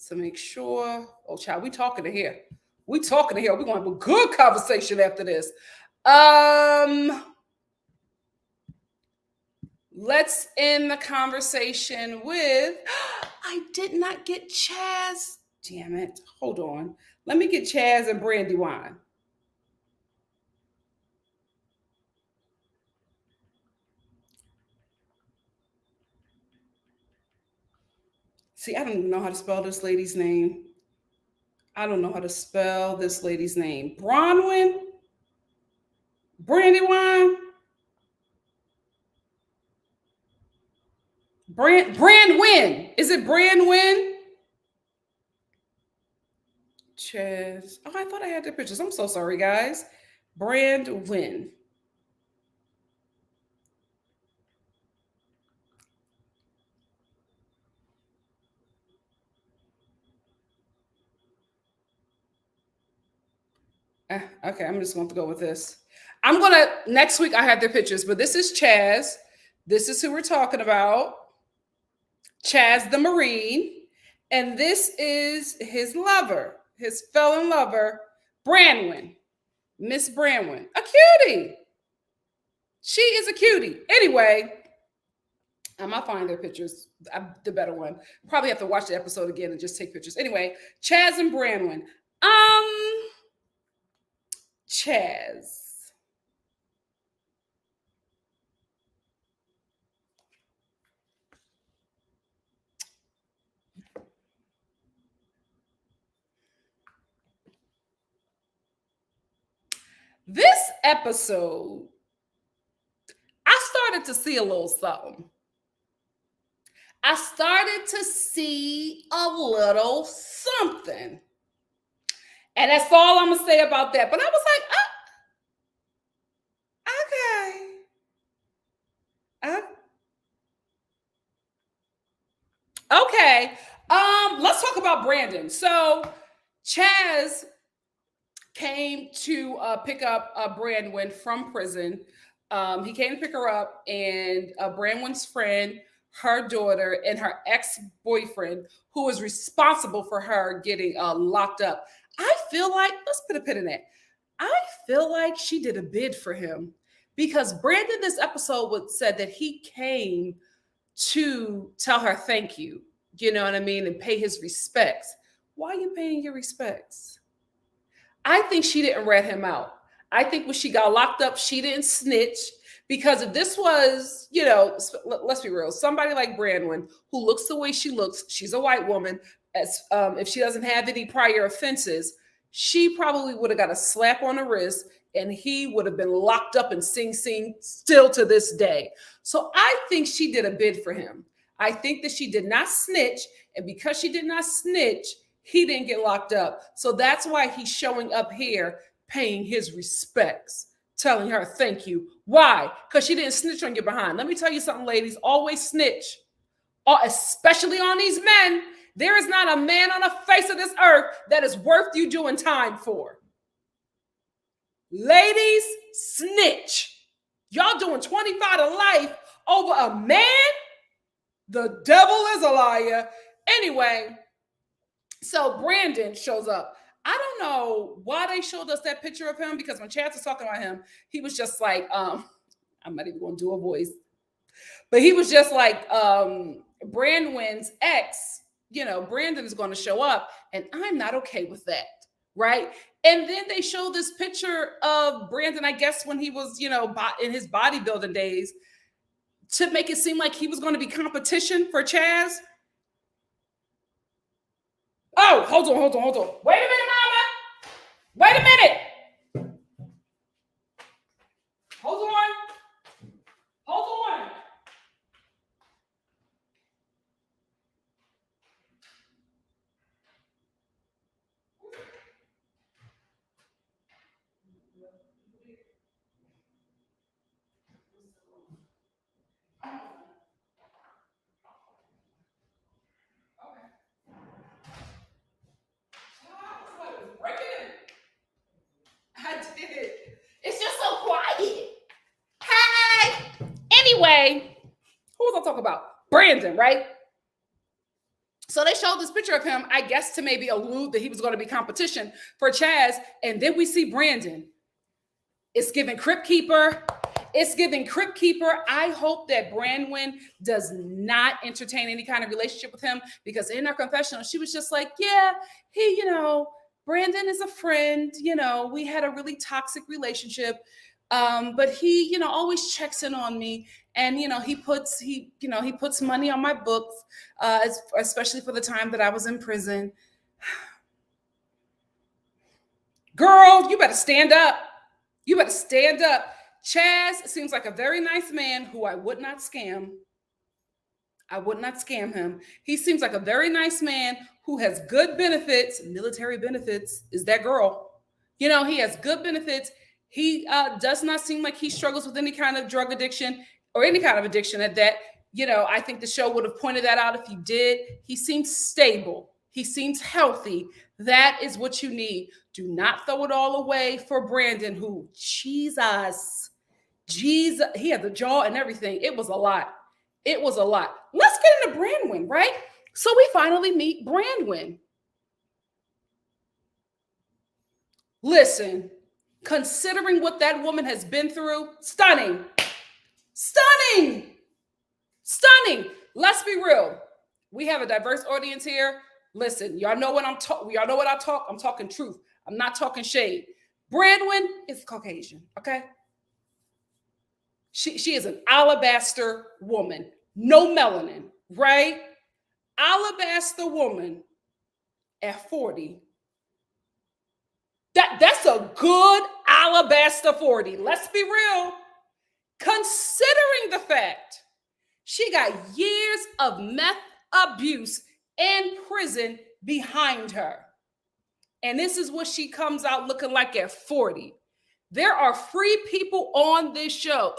to make sure. Oh, child, we talking to here. We're going to have a good conversation after this. Let's end the conversation with, I did not get Chazz. Damn it. Hold on. Let me get Chazz and Branwin. See, I don't even know how to spell this lady's name. Branwin? Branwin? Branwin. Is it Branwin? Chazz. Oh, I thought I had the pictures. I'm so sorry, guys. Branwin. Okay, I'm just going to go with this. Next week I have their pictures, but this is Chazz. This is who we're talking about. Chazz the Marine. And this is his lover, his felon lover, Branwin. Miss Branwin. A cutie. She is a cutie. Anyway, I might find their pictures, the better one. Probably have to watch the episode again and just take pictures. Anyway, Chazz and Branwin. Chazz. This episode, I started to see a little something. I started to see a little something. And that's all I'm going to say about that. But I was like, okay. Let's talk about Brandon. So Chazz came to pick up Branwin from prison. He came to pick her up, and Branwin's friend, her daughter, and her ex-boyfriend, who was responsible for her getting locked up. I feel like, let's put a pin in that. I feel like she did a bid for him, because Brandon this episode said that he came to tell her thank you, you know what I mean, and pay his respects. Why are you paying your respects? I think she didn't rat him out. I think when she got locked up, she didn't snitch. Because if this was, you know, let's be real, somebody like Branwin, who looks the way she looks, she's a white woman, as if she doesn't have any prior offenses, she probably would have got a slap on the wrist, and he would have been locked up in Sing Sing still to this day. So I think she did a bid for him. I think that she did not snitch, and because she did not snitch, he didn't get locked up. So that's why he's showing up here, paying his respects, telling her thank you. Why? Because she didn't snitch on your behind. Let me tell you something, ladies. Always snitch, especially on these men. There is not a man on the face of this earth that is worth you doing time for. Ladies, snitch. Y'all doing 25 to life over a man? The devil is a liar. Anyway, so Brandon shows up. I don't know why they showed us that picture of him, because when Chazz was talking about him, he was just like, I'm not even going to do a voice, but he was just like, Branwin's ex, you know, Brandon is going to show up, and I'm not okay with that, right? And then they show this picture of Brandon, I guess, when he was, you know, in his bodybuilding days, to make it seem like he was going to be competition for Chazz. Oh, hold on. Wait a minute, mama. Wait a minute. Hold on. I did. It's just so quiet. Hey. Anyway, who was I talking about? Brandon, right? So they showed this picture of him, I guess, to maybe allude that he was going to be competition for Chazz. And then we see Brandon. It's giving Crypt Keeper. I hope that Branwin does not entertain any kind of relationship with him, because in her confessional, she was just like, yeah, he, you know, Brandon is a friend. You know, we had a really toxic relationship. But he, you know, always checks in on me. And, you know, he puts money on my books, especially for the time that I was in prison. Girl, you better stand up. Chazz seems like a very nice man who I would not scam. I would not scam him. He seems like a very nice man who has good benefits. Military benefits is that girl. You know, he has good benefits. He does not seem like he struggles with any kind of drug addiction or any kind of addiction at that. You know, I think the show would have pointed that out if he did. He seems stable. He seems healthy. That is what you need. Do not throw it all away for Brandon, who, Jesus, he had the jaw and everything. It was a lot. Let's get into Branwin, right? So we finally meet Branwin. Listen, considering what that woman has been through, stunning. Let's be real. We have a diverse audience here. Listen, y'all know what I'm talking truth. I'm not talking shade. Branwin is Caucasian, okay? She is an alabaster woman, no melanin, right? Alabaster woman at 40. That's a good alabaster 40. Let's be real. Considering the fact she got years of meth abuse and prison behind her. And this is what she comes out looking like at 40. There are free people on this show,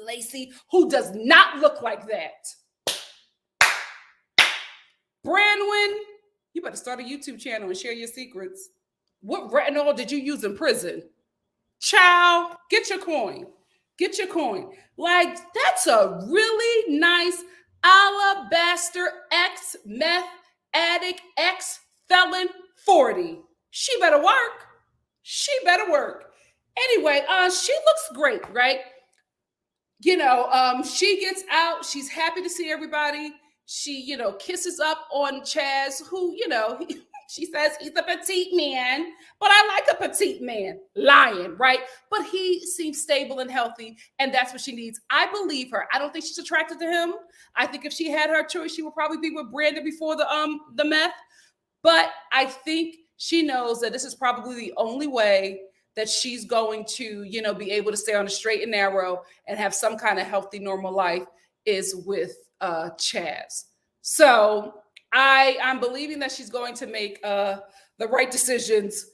Lacey, who does not look like that. Branwin, you better start a YouTube channel and share your secrets. What retinol did you use in prison? Child, get your coin. Get your coin. Like, that's a really nice alabaster ex-meth addict, ex-felon 40. She better work. She better work. Anyway, she looks great, right? She gets out. She's happy to see everybody. She, kisses up on Chazz, who, she says he's a petite man, but I like a petite man. Lying, right? But he seems stable and healthy, and that's what she needs. I believe her. I don't think she's attracted to him. I think if she had her choice, she would probably be with Brandon before the meth. But I think she knows that this is probably the only way that she's going to, be able to stay on the straight and narrow and have some kind of healthy, normal life is with Chazz. So I'm believing that she's going to make the right decisions.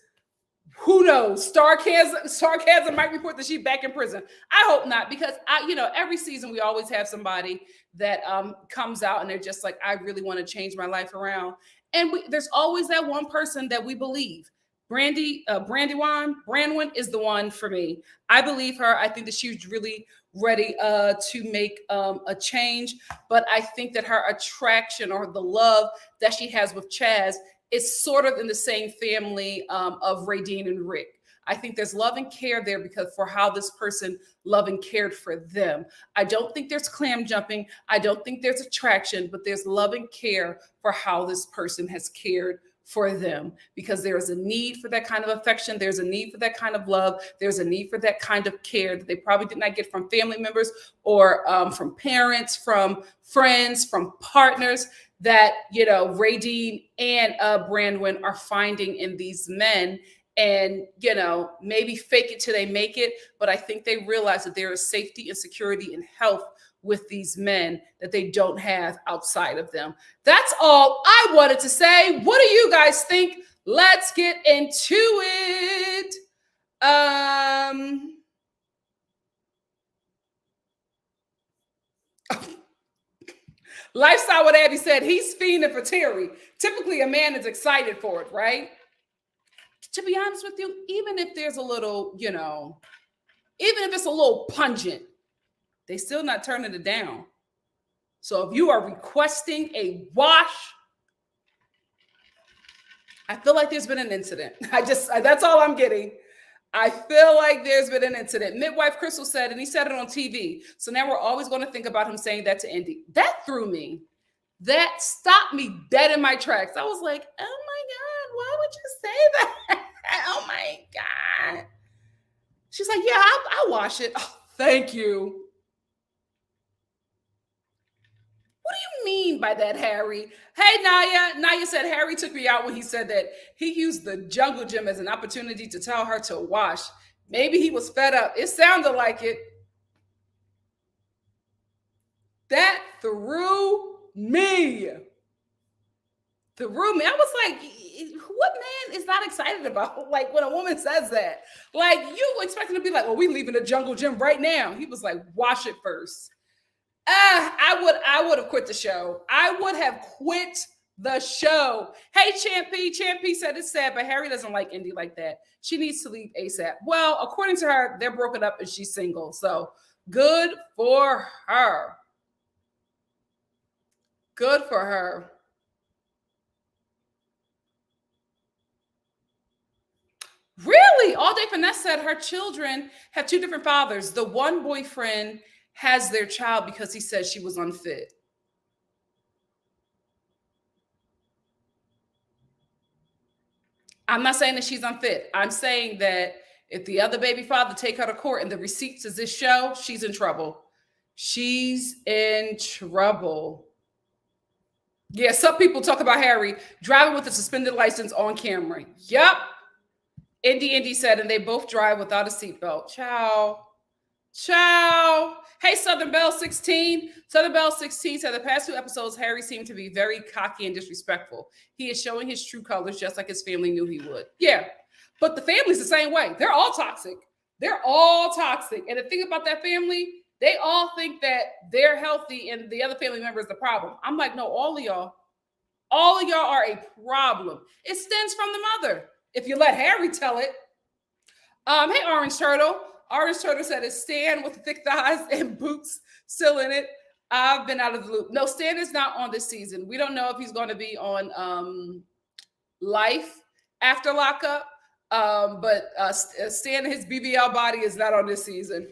Who knows? Sarcasm might report that she's back in prison. I hope not, because every season we always have somebody that comes out and they're just like, I really want to change my life around. And there's always that one person that we believe. Branwin is the one for me. I believe her. I think that she's really ready to make a change. But I think that her attraction or the love that she has with Chazz is sort of in the same family of Raydean and Rick. I think there's love and care there because for how this person loved and cared for them. I don't think there's clam jumping. I don't think there's attraction, but there's love and care for how this person has cared for them, because there is a need for that kind of affection. There's a need for that kind of love. There's a need for that kind of care that they probably did not get from family members or from parents, from friends, from partners that, Raydean and Branwin are finding in these men. And, maybe fake it till they make it. But I think they realize that there is safety and security and health with these men that they don't have outside of them. That's all I wanted to say. What do you guys think? Let's get into it. Lifestyle with Abby said he's fiending for Terry. Typically, a man is excited for it, right? To be honest with you, even if there's a little, even if it's a little pungent, they still not turning it down. So if you are requesting a wash, I feel like there's been an incident. That's all I'm getting. I feel like there's been an incident. Midwife Crystal said, and he said it on TV. So now we're always going to think about him saying that to Indy. That threw me. That stopped me dead in my tracks. I was like, oh my God, why would you say that? Oh my God. She's like, yeah, I'll wash it. Oh, thank you. What do you mean by that, Harry? Hey, Naya. Naya said Harry took me out when he said that he used the jungle gym as an opportunity to tell her to wash. Maybe he was fed up. It sounded like it. That threw me. I was like, what man is not excited about? Like when a woman says that, like you expecting to be like, well, we leaving the jungle gym right now. He was like, wash it first. I would have quit the show. I would have quit the show. Hey, Champy said it's sad, but Harry doesn't like Indy like that. She needs to leave ASAP. Well, according to her, they're broken up and she's single. So good for her. Good for her. Really? All Day Finesse said her children have two different fathers. The one boyfriend has their child because he said she was unfit. I'm not saying that she's unfit. I'm saying that if the other baby father take her to court and the receipts is this show, she's in trouble. She's in trouble. Yeah, some people talk about Harry driving with a suspended license on camera. Yep. Indy said, and they both drive without a seatbelt. Ciao. Hey, Southern Belle 16. Southern Belle 16 said the past two episodes, Harry seemed to be very cocky and disrespectful. He is showing his true colors just like his family knew he would. Yeah, but the family's the same way. They're all toxic. And the thing about that family, they all think that they're healthy and the other family member is the problem. I'm like, no, all of y'all are a problem. It stems from the mother. If you let Harry tell it. Hey, Orange Turtle. Orange Turtle said, is Stan with the thick thighs and boots still in it? I've been out of the loop. No, Stan is not on this season. We don't know if he's going to be on Life after Lockup. But Stan, his BBL body is not on this season.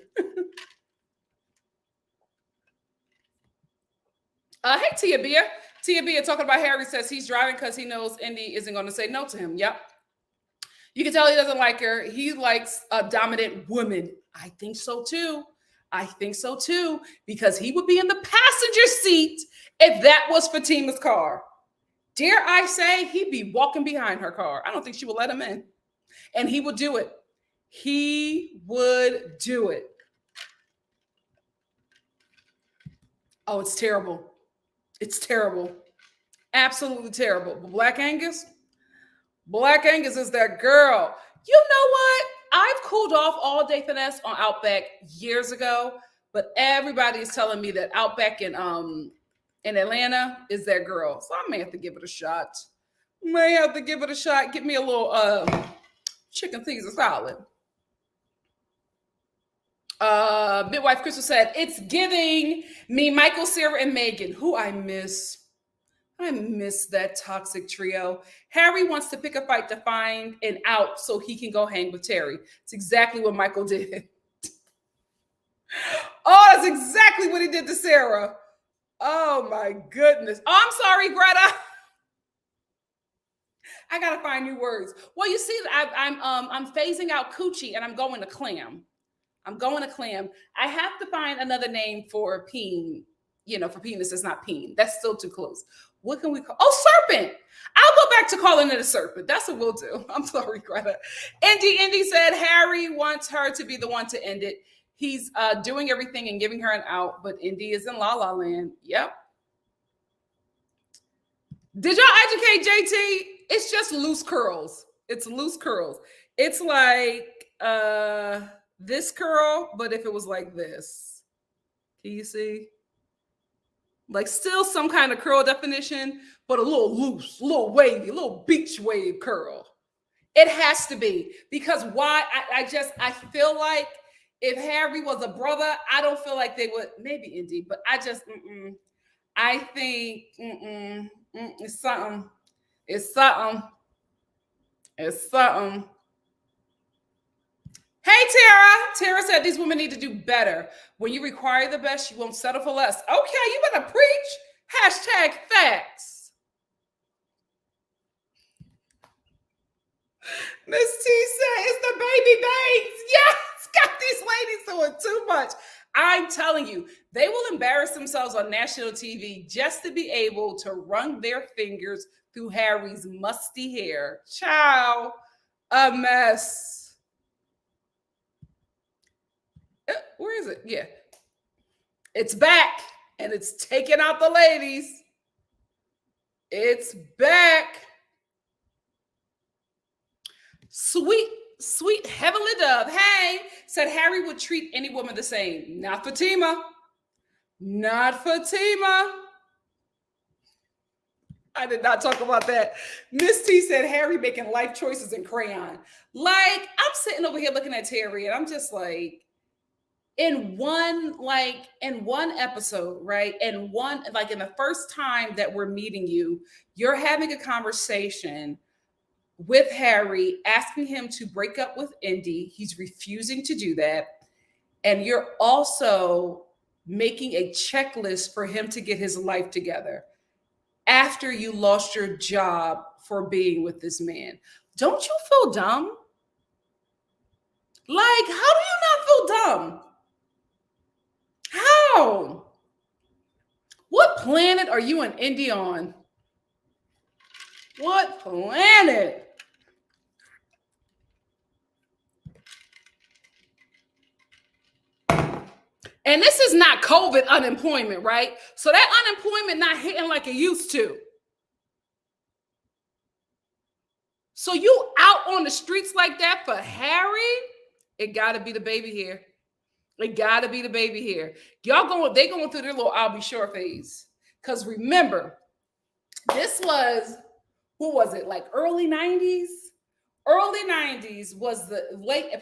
Hey, Tia Bia. Tia Bia talking about Harry says he's driving because he knows Indy isn't going to say no to him. Yep. You can tell he doesn't like her. He likes a dominant woman. I think so too. I think so too, because he would be in the passenger seat if that was Fatima's car. Dare I say he'd be walking behind her car. I don't think she would let him in. And he would do it. He would do it. Oh, it's terrible. It's terrible. Absolutely terrible. But Black Angus is that girl. You know what? I've cooled off all day finesse on Outback years ago, but everybody is telling me that Outback in Atlanta is that girl. So I may have to give it a shot. Get me a little chicken Caesar salad. Midwife Crystal said, it's giving me Michael, Sarah, and Megan, who I miss. I miss that toxic trio. Harry wants to pick a fight to find an out so he can go hang with Terry. It's exactly what Michael did. Oh, that's exactly what he did to Sarah. Oh my goodness. Oh, I'm sorry, Greta. I gotta find new words. Well, you see, I'm phasing out coochie and I'm going to clam. I have to find another name for peen. You know, for penis, it's not peen. That's still too close. What can we call? Oh, serpent. I'll go back to calling it a serpent. That's what we'll do. I'm sorry, Greta. Indy said Harry wants her to be the one to end it. He's doing everything and giving her an out, but Indy is in La La Land. Yep. Did y'all educate JT? It's just loose curls. It's loose curls. It's like this curl, but if it was like this. Can you see? Like still some kind of curl definition, but a little loose, a little wavy, a little beach wave curl. It has to be, because why? I feel like if Harry was a brother, I don't feel like they would, maybe Indy, but I just, I think it's something. It's something. It's something. Hey, Tara. Tara said these women need to do better. When you require the best, you won't settle for less. Okay, you better preach. Hashtag facts. Miss T said it's the baby babes. Yes, got these ladies doing too much. I'm telling you, they will embarrass themselves on national TV just to be able to run their fingers through Harry's musty hair. Ciao. A mess. Where is it? Yeah. It's back and it's taking out the ladies. It's back. Sweet heavenly dove. Hey, said Harry would treat any woman the same. Not Fatima. Not Fatima. I did not talk about that. Miss T said Harry making life choices in crayon. Like, I'm sitting over here looking at Terry and I'm just like, in one episode, right? And in the first time that we're meeting you, you're having a conversation with Harry, asking him to break up with Indy. He's refusing to do that. And you're also making a checklist for him to get his life together after you lost your job for being with this man. Don't you feel dumb? Like, how do you not feel dumb? How? What planet are you and Indy on? What planet? And this is not COVID unemployment, right? So that unemployment not hitting like it used to. So you out on the streets like that for Harry? It got to be the baby here. It got to be the baby here. They going through their little I'll be sure phase. Because remember, this was, who was it? Like early 90s? early 90s was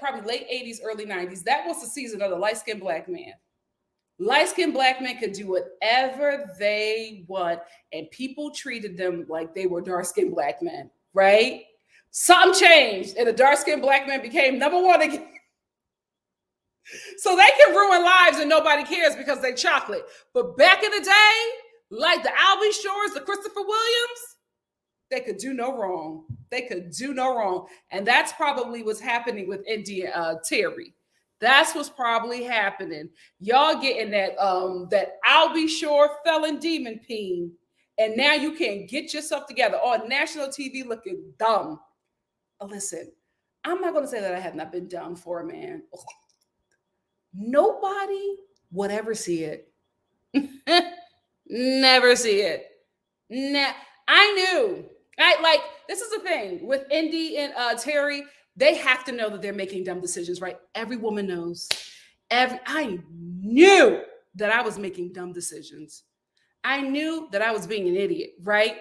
probably late 80s, early 90s. That was the season of the light-skinned black man. Light-skinned black men could do whatever they want, and people treated them like they were dark-skinned black men, right? Something changed, and the dark-skinned black man became number one again. So they can ruin lives and nobody cares because they chocolate. But back in the day, like the Albie Shores, the Christopher Williams, they could do no wrong. They could do no wrong. And that's probably what's happening with Indy Terry. That's what's probably happening. Y'all getting that Albie Shore felon demon peen. And now you can't get yourself together on national TV looking dumb. Listen, I'm not going to say that I have not been dumb for a man. Nobody would ever see it. Never see it. I knew. This is the thing with Indy and Terry. They have to know that they're making dumb decisions, right? Every woman knows. I knew that I was making dumb decisions. I knew that I was being an idiot, right?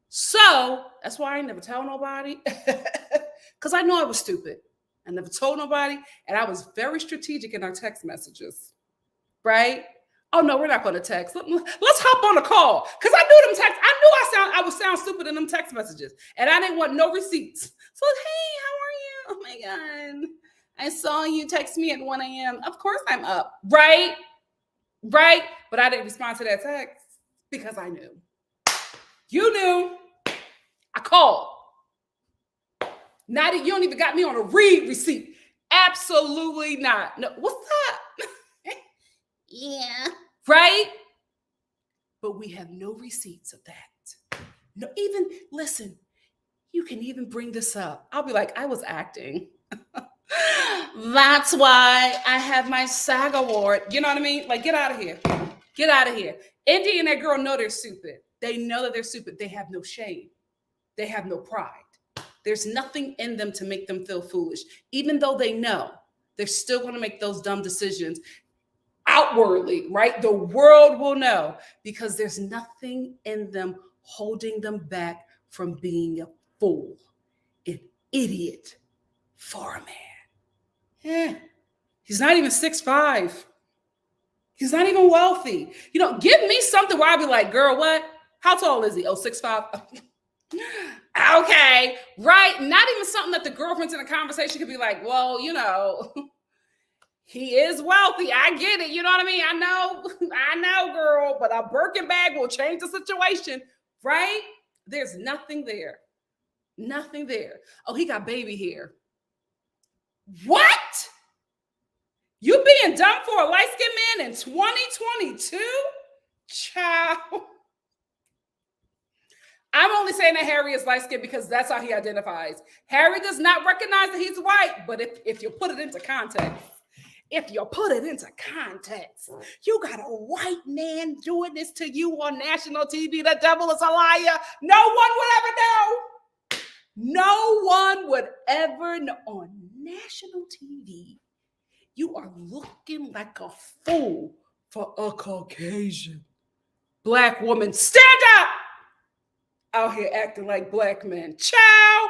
So that's why I never tell nobody, because I know I was stupid. I never told nobody, and I was very strategic in our text messages, right? Oh no, we're not going to text. Let's hop on a call, because I knew them texts. I would sound stupid in them text messages, and I didn't want no receipts. So hey, how are you? Oh my God, I saw you text me at 1 a.m. Of course I'm up, right? Right? But I didn't respond to that text because I knew. You knew. I called. Not that you don't even got me on a read receipt. Absolutely not. No, what's up? Yeah. Right? But we have no receipts of that. No, even, listen, you can even bring this up. I'll be like, I was acting. That's why I have my SAG award. You know what I mean? Like, get out of here. Get out of here. Indy and that girl know they're stupid. They know that they're stupid. They have no shame. They have no pride. There's nothing in them to make them feel foolish. Even though they know, they're still going to make those dumb decisions outwardly, right? The world will know because there's nothing in them holding them back from being a fool, an idiot for a man. He's not even 6'5". He's not even wealthy. You know, give me something where I'll be like, girl, what? How tall is he? Oh, 6'5". Okay, right? Not even something that the girlfriends in a conversation could be like, well, you know, he is wealthy. I get it. You know what I mean? I know, girl, but a Birkin bag will change the situation, right? There's nothing there. Nothing there. Oh, he got baby hair. What? You being dumb for a light-skinned man in 2022? Child. I'm only saying that Harry is light-skinned because that's how he identifies. Harry does not recognize that he's white, but if you put it into context, you got a white man doing this to you on national TV. The devil is a liar. No one would ever know. No one would ever know. On national TV, you are looking like a fool for a Caucasian black woman. Stand up! Out here acting like black men. Ciao!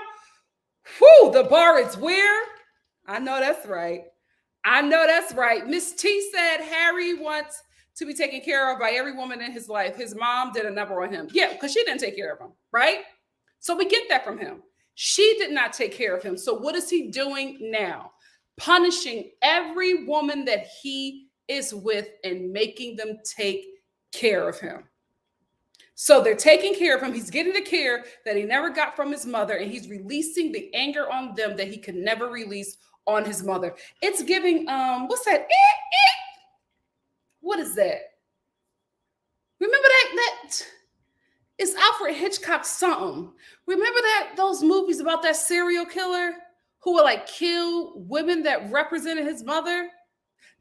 Whew, the bar is where? I know that's right. Miss T said Harry wants to be taken care of by every woman in his life. His mom did a number on him. Yeah, because she didn't take care of him, right? So we get that from him. She did not take care of him. So what is he doing now? Punishing every woman that he is with and making them take care of him. So they're taking care of him. He's getting the care that he never got from his mother, and he's releasing the anger on them that he could never release on his mother. It's giving, what's that? What is that? Remember that it's Alfred Hitchcock something. Remember those movies about that serial killer who would like kill women that represented his mother?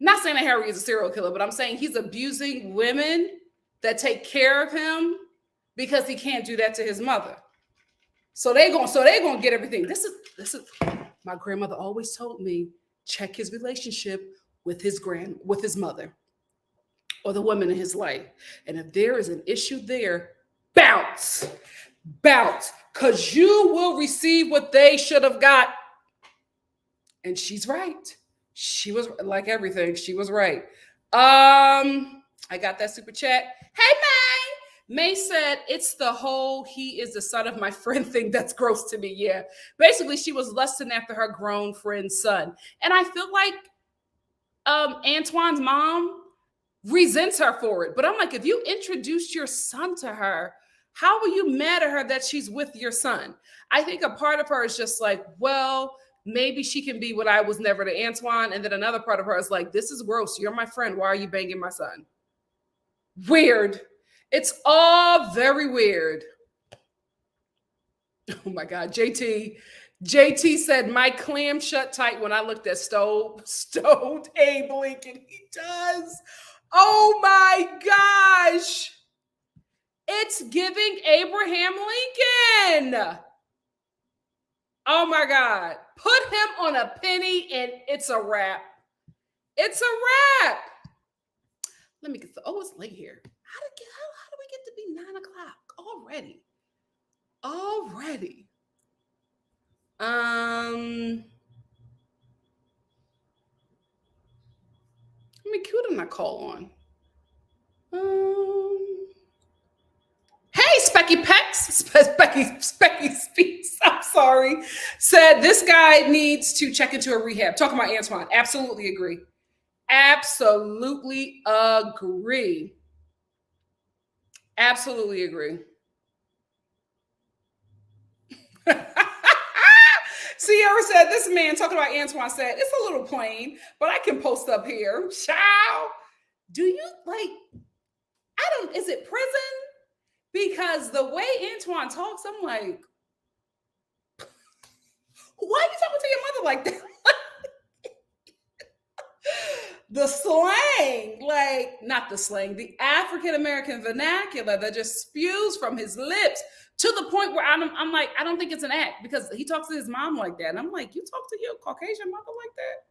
Not saying that Harry is a serial killer, but I'm saying he's abusing women that take care of him because he can't do that to his mother. So they're gonna get everything. This is my grandmother always told me, check his relationship with his mother or the woman in his life. And if there is an issue there, bounce, because you will receive what they should have got. And she's right. She was like everything. She was right. I got that super chat. Hey, May. May said it's the whole "he is the son of my friend" thing that's gross to me. Yeah. Basically, she was lusting after her grown friend's son. And I feel like Antoine's mom resents her for it. But I'm like, if you introduced your son to her, how are you mad at her that she's with your son? I think a part of her is just like, well, maybe she can be what I was never to Antoine. And then another part of her is like, this is gross. You're my friend. Why are you banging my son? Weird. It's all very weird. Oh my God. JT said, my clam shut tight when I looked at stoned Abe Lincoln. He does. Oh my gosh. It's giving Abraham Lincoln. Oh my God. Put him on a penny and it's a wrap. It's a wrap. Let me get it's late here. How do we get to be 9 o'clock already? Let me cue them. I call on. Hey, Specky Pex, Specky Speaks, I'm sorry, said this guy needs to check into a rehab. Talking about Antoine. Absolutely agree. Absolutely agree. Absolutely agree. Sierra said, this man talking about Antoine said, it's a little plain, but I can post up here. Child, do you is it prison? Because the way Antoine talks, I'm like, why are you talking to your mother like that? The slang, not the slang, the African-American vernacular that just spews from his lips to the point where I'm like, I don't think it's an act because he talks to his mom like that. And I'm like, you talk to your Caucasian mother like that?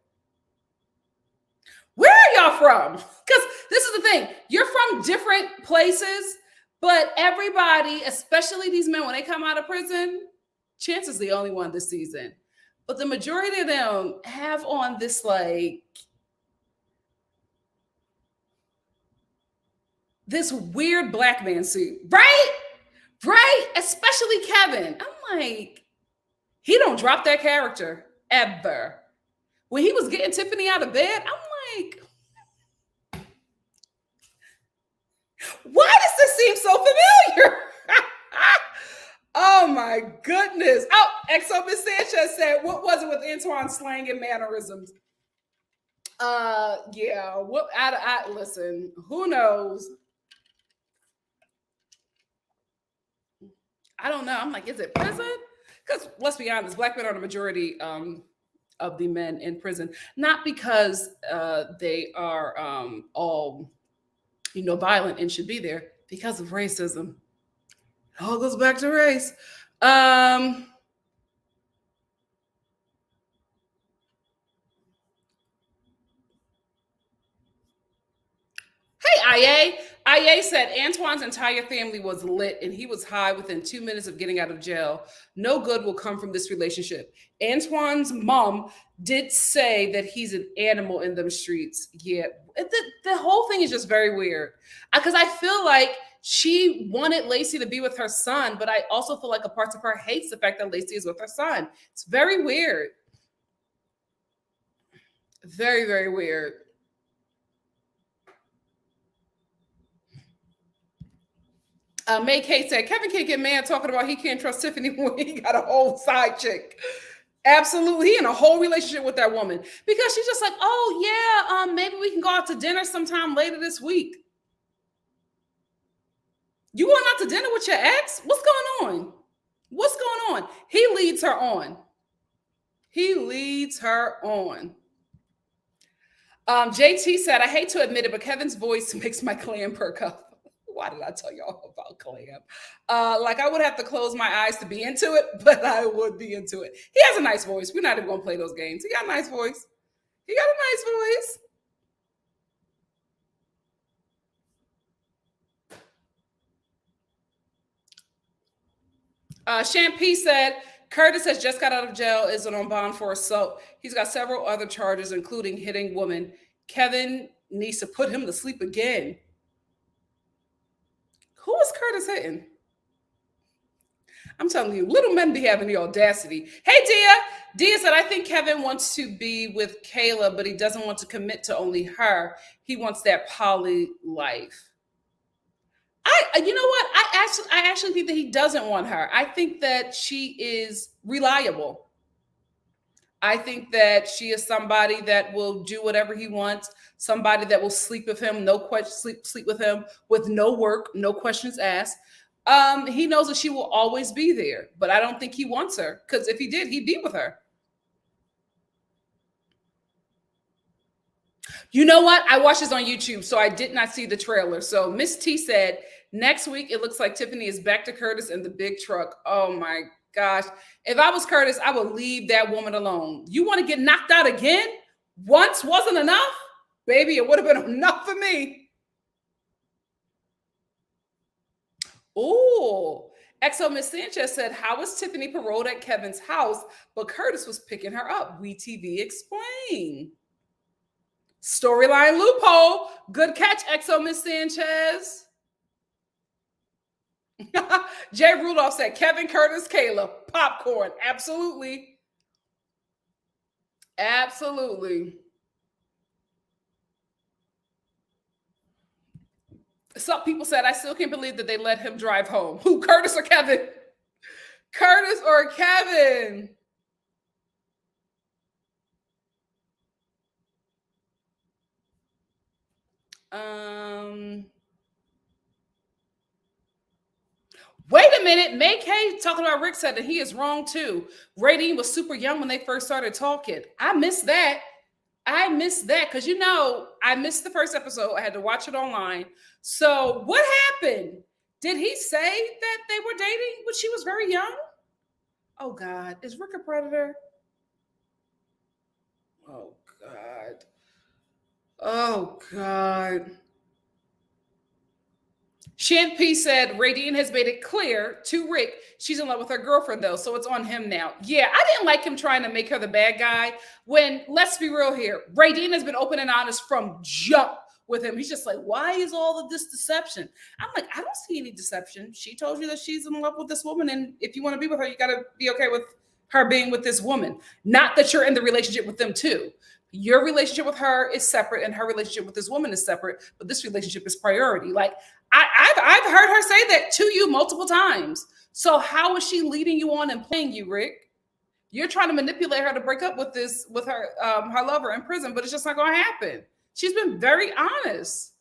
Where are y'all from? Because this is the thing. You're from different places, but everybody, especially these men, when they come out of prison, Chance is the only one this season. But the majority of them have on this this weird black man suit, right? Right? Especially Kevin. I'm like, he don't drop that character ever. When he was getting Tiffany out of bed, I'm like, why does this seem so familiar? Oh my goodness. Oh, XO Miss Sanchez said, what was it with Antoine's slang and mannerisms? Yeah. What I listen, who knows? I don't know. I'm like, is it prison? Because let's be honest, black men are the majority of the men in prison, not because they are all, violent and should be there, because of racism. It all goes back to race. Hey, IA said Antoine's entire family was lit and he was high within 2 minutes of getting out of jail. No good will come from this relationship. Antoine's mom did say that he's an animal in them streets. Yeah, the whole thing is just very weird. Because I feel like she wanted Lacey to be with her son, but I also feel like a part of her hates the fact that Lacey is with her son. It's very weird. Very, very weird. May Kate said, Kevin can't get mad talking about he can't trust Tiffany when he got a whole side chick. Absolutely. He in a whole relationship with that woman because she's just like, oh, yeah, maybe we can go out to dinner sometime later this week. You going out to dinner with your ex? What's going on? What's going on? He leads her on. He leads her on. JT said, I hate to admit it, but Kevin's voice makes my clam perk up. Why did I tell y'all about clam? I would have to close my eyes to be into it, but I would be into it. He has a nice voice. We're not even going to play those games. He got a nice voice. He got a nice voice. Shampoo said, Curtis has just got out of jail, isn't on bond for assault. He's got several other charges, including hitting women. Kevin needs to put him to sleep again. Who is Curtis hitting? I'm telling you, little men be having the audacity. Hey, Dia. Dia said, I think Kevin wants to be with Kayla, but he doesn't want to commit to only her. He wants that poly life. You know what? I actually think that he doesn't want her. I think that she is reliable. I think that she is somebody that will do whatever he wants, somebody that will sleep with him, no question, sleep with him with no work, no questions asked. He knows that she will always be there, but I don't think he wants her, because if he did, he'd be with her. You know what? I watched this on YouTube, so I did not see the trailer. So Miss T said, next week, it looks like Tiffany is back to Curtis in the big truck. Oh my gosh. If I was Curtis, I would leave that woman alone. You want to get knocked out again? Once wasn't enough? Baby, it would have been enough for me. Oh, XO Miss Sanchez said, how was Tiffany paroled at Kevin's house, but Curtis was picking her up? WeTV explain. Storyline loophole. Good catch, XO Miss Sanchez. Jay Rudolph said, Kevin, Curtis, Kayla, popcorn. Absolutely. Absolutely. Some people said, I still can't believe that they let him drive home. Who, Curtis or Kevin? Curtis or Kevin? Wait a minute. May K talking about Rick said that he is wrong too. Raydean was super young when they first started talking. I missed that. Because, you know, I missed the first episode. I had to watch it online. So what happened? Did he say that they were dating when she was very young? Oh, God. Is Rick a predator? Oh, God. Oh, God. Shant P said, Raydean has made it clear to Rick she's in love with her girlfriend, though, so it's on him now. Yeah, I didn't like him trying to make her the bad guy when, let's be real here, Raydean has been open and honest from jump with him. He's just like, why is all of this deception? I'm like, I don't see any deception. She told you that she's in love with this woman, and if you want to be with her, you got to be okay with her being with this woman. Not that you're in the relationship with them, too. Your relationship with her is separate, and her relationship with this woman is separate, but this relationship is priority. Like, I've heard her say that to you multiple times. So how is she leading you on and playing you, Rick? You're trying to manipulate her to break up with her lover in prison, but it's just not going to happen. She's been very honest.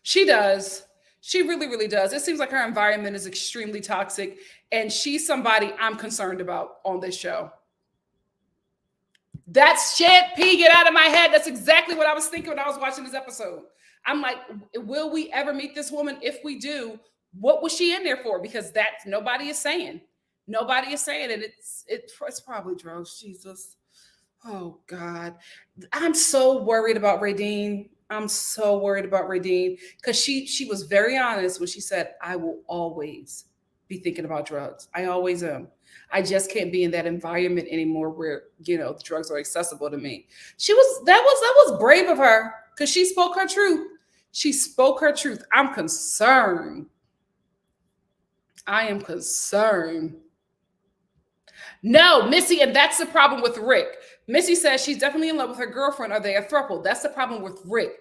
She does. She really, really does. It seems like her environment is extremely toxic, and she's somebody I'm concerned about on this show. That's shit, P. Get out of my head. That's exactly what I was thinking when I was watching this episode. I'm like, will we ever meet this woman? If we do, what was she in there for? Because that's nobody is saying. Nobody is saying it. It's probably drugs. Jesus. Oh, God. I'm so worried about Raydean. I'm so worried about Raydean because she was very honest when she said, I will always be thinking about drugs. I always am. I just can't be in that environment anymore where, you know, the drugs are accessible to me. That was brave of her because she spoke her truth. She spoke her truth. I'm concerned. I am concerned. No, Missy, and that's the problem with Rick. Missy says she's definitely in love with her girlfriend. Are they a throuple? That's the problem with Rick.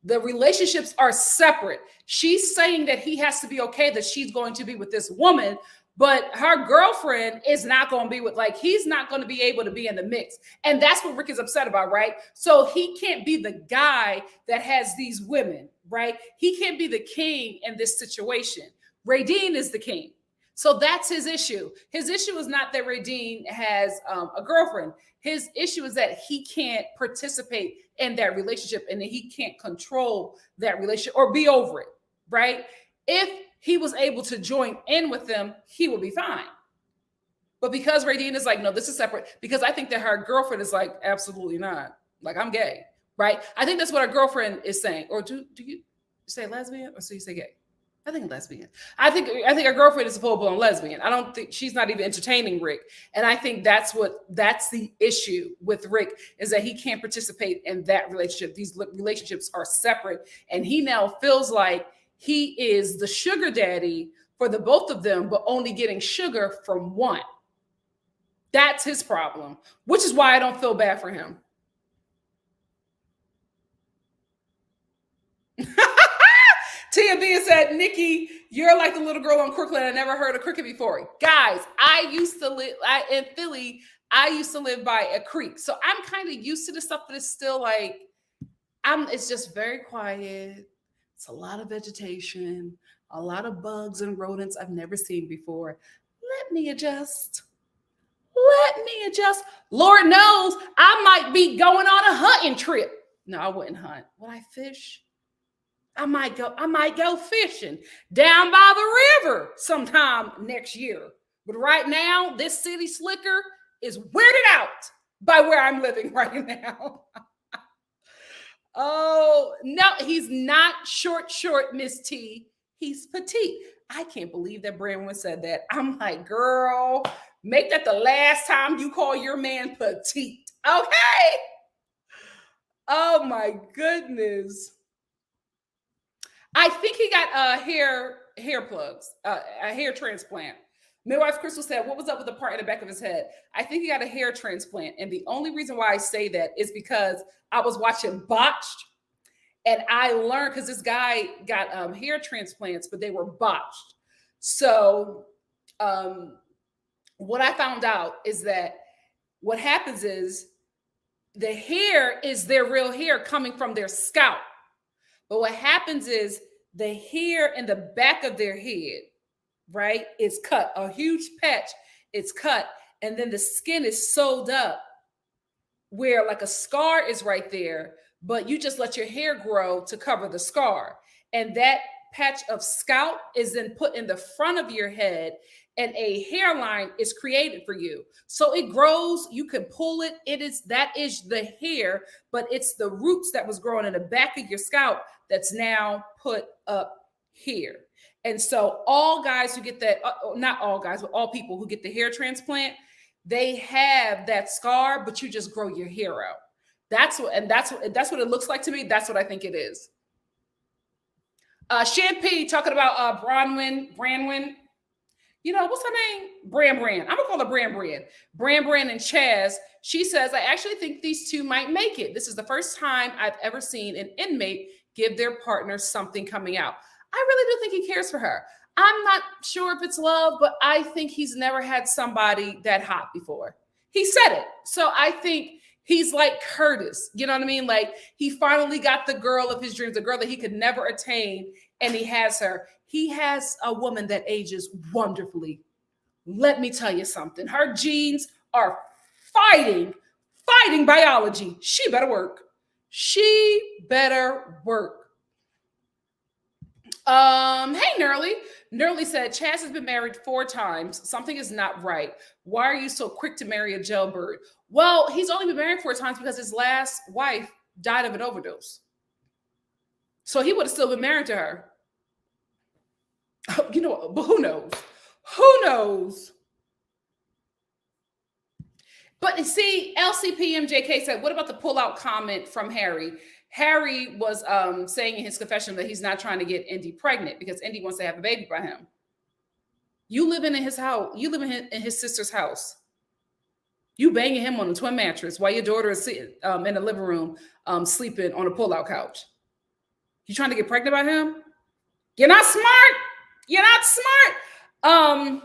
The relationships are separate. She's saying that he has to be okay that she's going to be with this woman, but her girlfriend is not going to be with, like, he's not going to be able to be in the mix. And that's what Rick is upset about, right? So he can't be the guy that has these women, right? He can't be the king in this situation. Raydean is the king. So that's his issue. His issue is not that Raydean has a girlfriend. His issue is that he can't participate in that relationship and that he can't control that relationship or be over it, right? If he was able to join in with them, he would be fine. But because Raydean is like, no, this is separate, because I think that her girlfriend is like, absolutely not. Like, I'm gay, right? I think that's what her girlfriend is saying. Or do you say lesbian or so you say gay? I think a lesbian. I think her girlfriend is a full blown lesbian. I don't think she's not even entertaining Rick. And I think that's the issue with Rick is that he can't participate in that relationship. These relationships are separate, and he now feels like he is the sugar daddy for the both of them, but only getting sugar from one. That's his problem, which is why I don't feel bad for him. Tia B said, Nikki, you're like the little girl on Crooklyn. I never heard of cricket before. Guys, I used to live in Philly. I used to live by a creek. So I'm kind of used to the stuff that is still like, it's just very quiet. It's a lot of vegetation, a lot of bugs and rodents I've never seen before. Let me adjust. Let me adjust. Lord knows I might be going on a hunting trip. No, I wouldn't hunt. Would I fish? I might go fishing down by the river sometime next year. But right now, this city slicker is weirded out by where I'm living right now. Oh, no, he's not short, Miss T. He's petite. I can't believe that Branwin said that. I'm like, girl, make that the last time you call your man petite. Okay. Oh my goodness. I think he got hair plugs, a hair transplant. Midwife Crystal said, what was up with the part in the back of his head? I think he got a hair transplant. And the only reason why I say that is because I was watching Botched, and I learned because this guy got hair transplants, but they were botched. So what I found out is that what happens is the hair is their real hair coming from their scalp. But what happens is the hair in the back of their head, right, is cut. A huge patch, it's cut. And then the skin is sewed up where like a scar is right there, but you just let your hair grow to cover the scar. And that patch of scalp is then put in the front of your head, and a hairline is created for you. So it grows, you can pull it. That is the hair, but it's the roots that was growing in the back of your scalp that's now put up here. And so all guys who get that, not all guys, but all people who get the hair transplant, they have that scar, but you just grow your hair out. That's what it looks like to me. That's what I think it is. Shampoo talking about Branwin. You know, what's her name? Branwin. I'm gonna call her Branwin. Branwin and Chazz. She says, I actually think these two might make it. This is the first time I've ever seen an inmate give their partner something coming out. I really do think he cares for her. I'm not sure if it's love, but I think he's never had somebody that hot before. He said it. So I think he's like Curtis. You know what I mean? Like he finally got the girl of his dreams, the girl that he could never attain, and he has her. He has a woman that ages wonderfully. Let me tell you something. Her genes are fighting biology. She better work. She better work. Hey, Nerly. Nerly said, Chazz has been married 4 times. Something is not right. Why are you so quick to marry a jailbird? Well, he's only been married 4 times because his last wife died of an overdose. So he would have still been married to her. You know, but who knows? Who knows? But see, LCPMJK said, what about the pullout comment from Harry? Harry was saying in his confession that he's not trying to get Indy pregnant because Indy wants to have a baby by him. You living in his house. You living in his sister's house. You banging him on a twin mattress while your daughter is sitting in the living room sleeping on a pullout couch. You trying to get pregnant by him? You're not smart. You're not smart.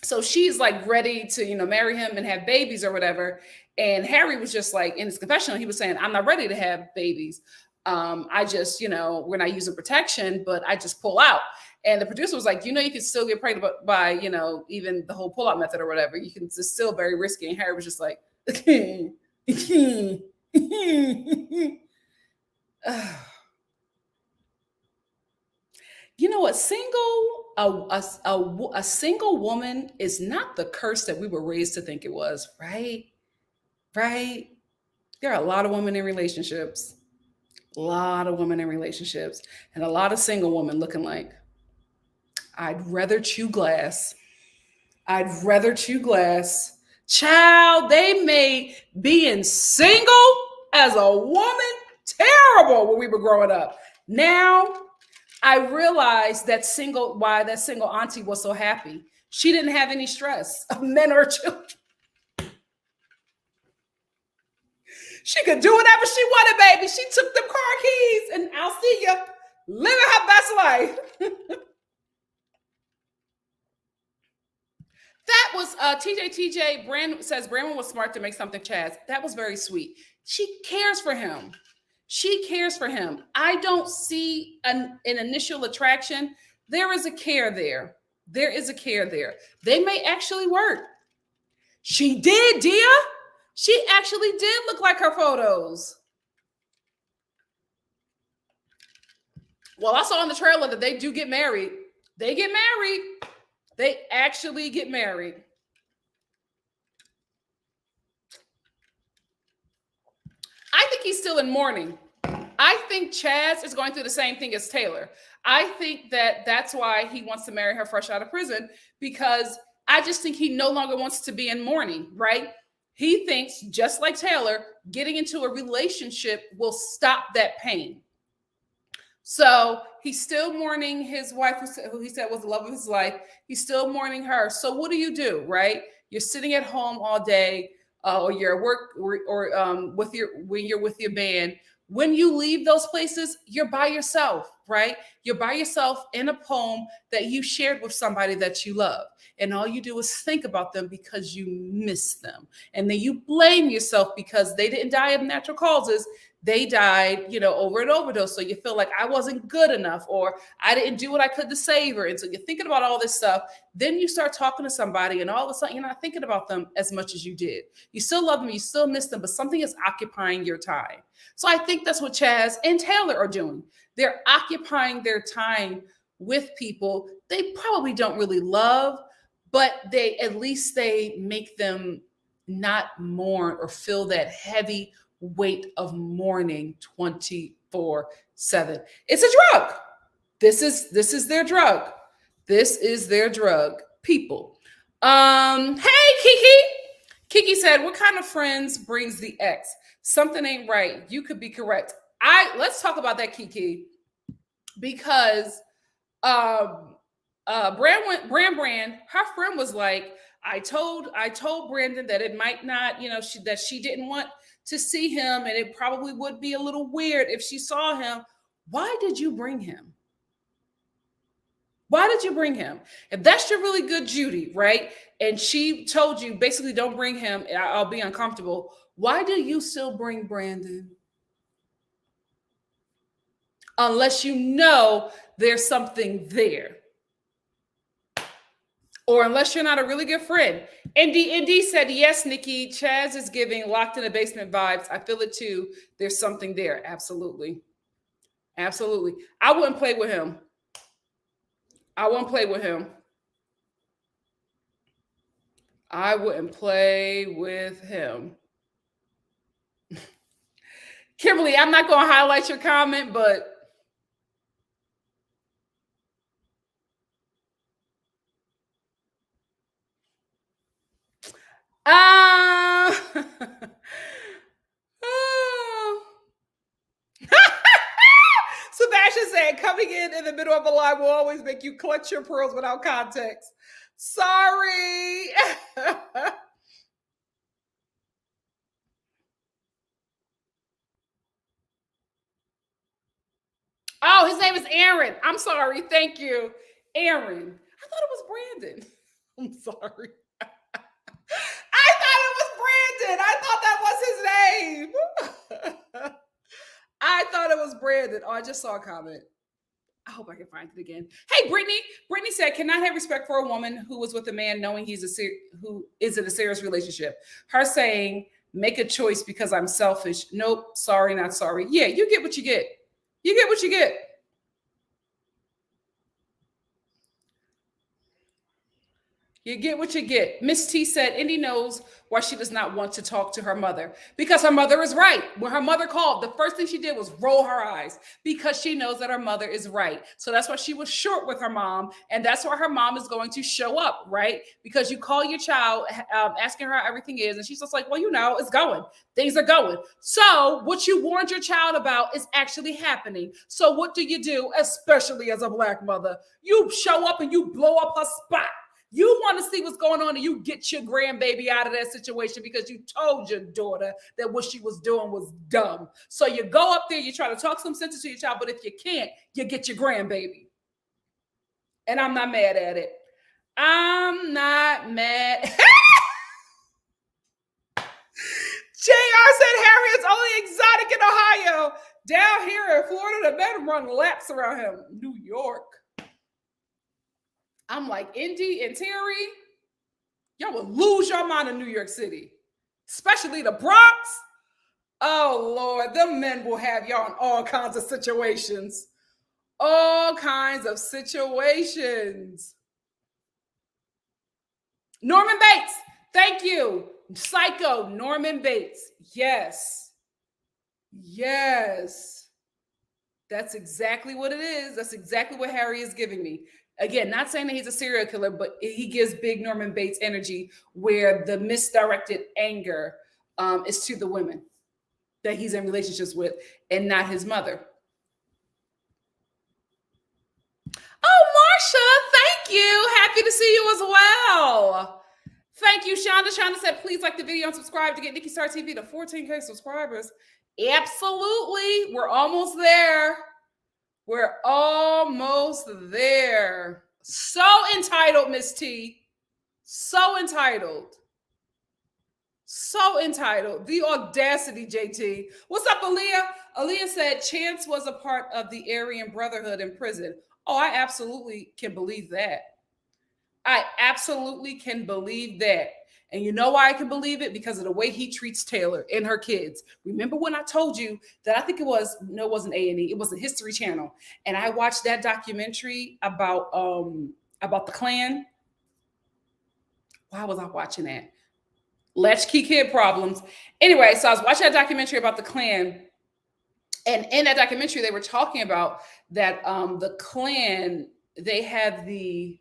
So she's like ready to, marry him and have babies or whatever. And Harry was just like, in his confessional, he was saying, I'm not ready to have babies. I just, we're not using protection, but I just pull out. And the producer was like, you can still get pregnant by, even the whole pull out method or whatever. It's still very risky. And Harry was just like, you know what? A single woman is not the curse that we were raised to think it was, right? Right? There are a lot of women in relationships, and a lot of single women looking like, I'd rather chew glass. I'd rather chew glass. Child, they made being single as a woman terrible when we were growing up. Now I realized why that single auntie was so happy. She didn't have any stress of men or children. She could do whatever she wanted, baby. She took them car keys and I'll see you living her best life. That was TJ. Brand says Branwin was smart to make something Chazz. That was very sweet. She cares for him. She cares for him. I don't see an initial attraction. There is a care there. There is a care there. They may actually work. She did, Dia. She actually did look like her photos. Well, I saw in the trailer that they do get married. They get married. They actually get married. I think he's still in mourning. I think Chazz is going through the same thing as Taylor. I think that's why he wants to marry her fresh out of prison, because I just think he no longer wants to be in mourning, right? He thinks, just like Taylor, getting into a relationship will stop that pain. So he's still mourning his wife, who he said was the love of his life. He's still mourning her. So what do, right? You're sitting at home all day, or you're at work, or when you're with your band. When you leave those places, you're by yourself, right? You're by yourself in a poem that you shared with somebody that you love. And all you do is think about them because you miss them. And then you blame yourself because they didn't die of natural causes. They died, over an overdose. So you feel like I wasn't good enough, or I didn't do what I could to save her. And so you're thinking about all this stuff. Then you start talking to somebody and all of a sudden you're not thinking about them as much as you did. You still love them, you still miss them, but something is occupying your time. So I think that's what Chazz and Taylor are doing. They're occupying their time with people they probably don't really love, but at least they make them not mourn or feel that heavy weight of mourning 24/7. It's a drug. This is their drug. This is their drug, people. Hey, Kiki. Kiki said, what kind of friends brings the ex? Something ain't right. You could be correct. Let's talk about that, Kiki, because Brand, her friend was like, I told Brandon that it might not, that she didn't want to see him, and it probably would be a little weird if she saw him. Why did you bring him? Why did you bring him? If that's your really good Judy, right? And she told you basically don't bring him, I'll be uncomfortable. Why do you still bring Brandon? Unless you know there's something there. Or unless you're not a really good friend. ND said, yes, Nikki, Chazz is giving locked in the basement vibes. I feel it too. There's something there. Absolutely. Absolutely. I wouldn't play with him. I wouldn't play with him. I wouldn't play with him. Kimberly, I'm not going to highlight your comment, but Sebastian said, coming in the middle of a lie will always make you clutch your pearls without context. Sorry. Oh, his name is Aaron. I'm sorry. Thank you. Aaron. I thought it was Brandon. I'm sorry. I thought it was Brandon. I thought that was his name. I thought it was Brandon. Oh, I just saw a comment. I hope I can find it again. Hey, Brittany. Brittany said, cannot have respect for a woman who was with a man knowing who is in a serious relationship. Her saying, make a choice because I'm selfish. Nope. Sorry, not sorry. Yeah, you get what you get. You get what you get. You get what you get. Miss T said Indy knows why she does not want to talk to her mother, because her mother is right. When her mother called, the first thing she did was roll her eyes because she knows that her mother is right. So that's why she was short with her mom. And that's why her mom is going to show up, right? Because you call your child asking her how everything is. And she's just like, well, you know, it's going. Things are going. So what you warned your child about is actually happening. So what do, especially as a Black mother? You show up and you blow up her spot. You want to see what's going on and you get your grandbaby out of that situation because you told your daughter that what she was doing was dumb. So you go up there, you try to talk some sense to your child, but if you can't, you get your grandbaby. And I'm not mad at it. I'm not mad. JR said Harriet's only exotic in Ohio. Down here in Florida, the men run laps around him. New York. I'm like, Indy and Terry, y'all will lose your mind in New York City, especially the Bronx. Oh, Lord, them men will have y'all in all kinds of situations. All kinds of situations. Norman Bates, thank you. Psycho, Norman Bates. Yes. Yes. That's exactly what it is. That's exactly what Harry is giving me. Again, not saying that he's a serial killer, but he gives big Norman Bates energy where the misdirected anger is to the women that he's in relationships with and not his mother. Oh, Marsha, thank you. Happy to see you as well. Thank you, Shonda. Shonda said, please like the video and subscribe to get NikkiStar TV to 14K subscribers. Absolutely. We're almost there. We're almost there. So entitled, Miss T. So entitled. So entitled. The audacity, JT. What's up, Aaliyah? Aaliyah said Chance was a part of the Aryan Brotherhood in prison. Oh, I absolutely can believe that. I absolutely can believe that. And you know why I can believe it? Because of the way he treats Taylor and her kids. Remember when I told you that I think it wasn't A&E, it was a History Channel. And I watched that documentary about the Klan. Why was I watching that? Latchkey kid problems. Anyway, so I was watching that documentary about the Klan. And in that documentary, they were talking about that the Klan, they have the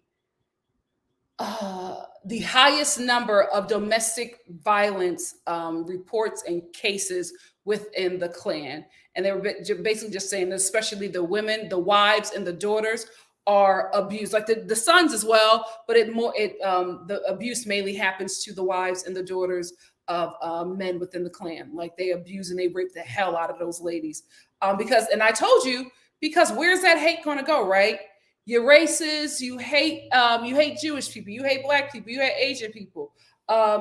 highest number of domestic violence reports and cases within the Klan. And they were basically just saying that especially the women, the wives, and the daughters are abused, like the sons as well, but the abuse mainly happens to the wives and the daughters of men within the Klan. Like they abuse and they rape the hell out of those ladies. And I told you, because where's that hate going to go, right? You're racist, you hate Jewish people, you hate Black people, you hate Asian people,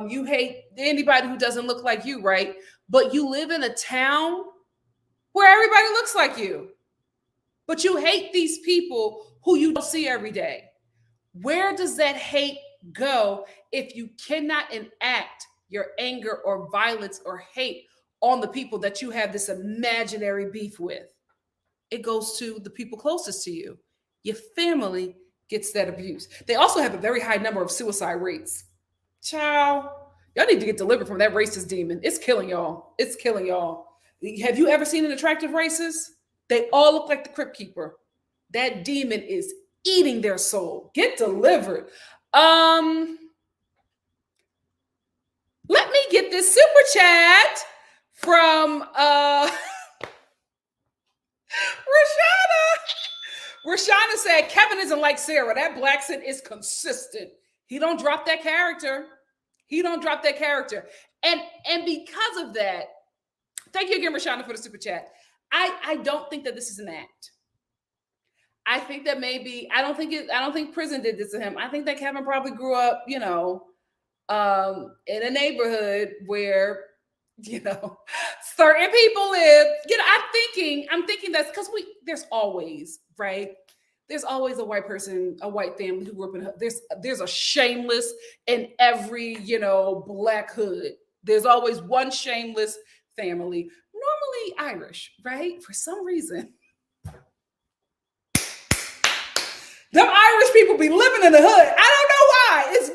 you hate anybody who doesn't look like you, right? But you live in a town where everybody looks like you. But you hate these people who you don't see every day. Where does that hate go if you cannot enact your anger or violence or hate on the people that you have this imaginary beef with? It goes to the people closest to you. Your family gets that abuse. They also have a very high number of suicide rates. Child, y'all need to get delivered from that racist demon. It's killing y'all. It's killing y'all. Have you ever seen an attractive racist? They all look like the Crypt Keeper. That demon is eating their soul. Get delivered. Let me get this super chat from Rashana said, Kevin isn't like Sarah. That Blackson is consistent. He don't drop that character. And because of that, thank you again, Rashana, for the super chat. I don't think that this is an act. I think that maybe, I don't think prison did this to him. I think that Kevin probably grew up, in a neighborhood where, certain people live. I'm thinking that's because there's always, right? There's always a white person, a white family who grew up there's a shameless in every, Black hood. There's always one shameless family, normally Irish, right? For some reason. Them Irish people be living in the hood. I don't know why. It's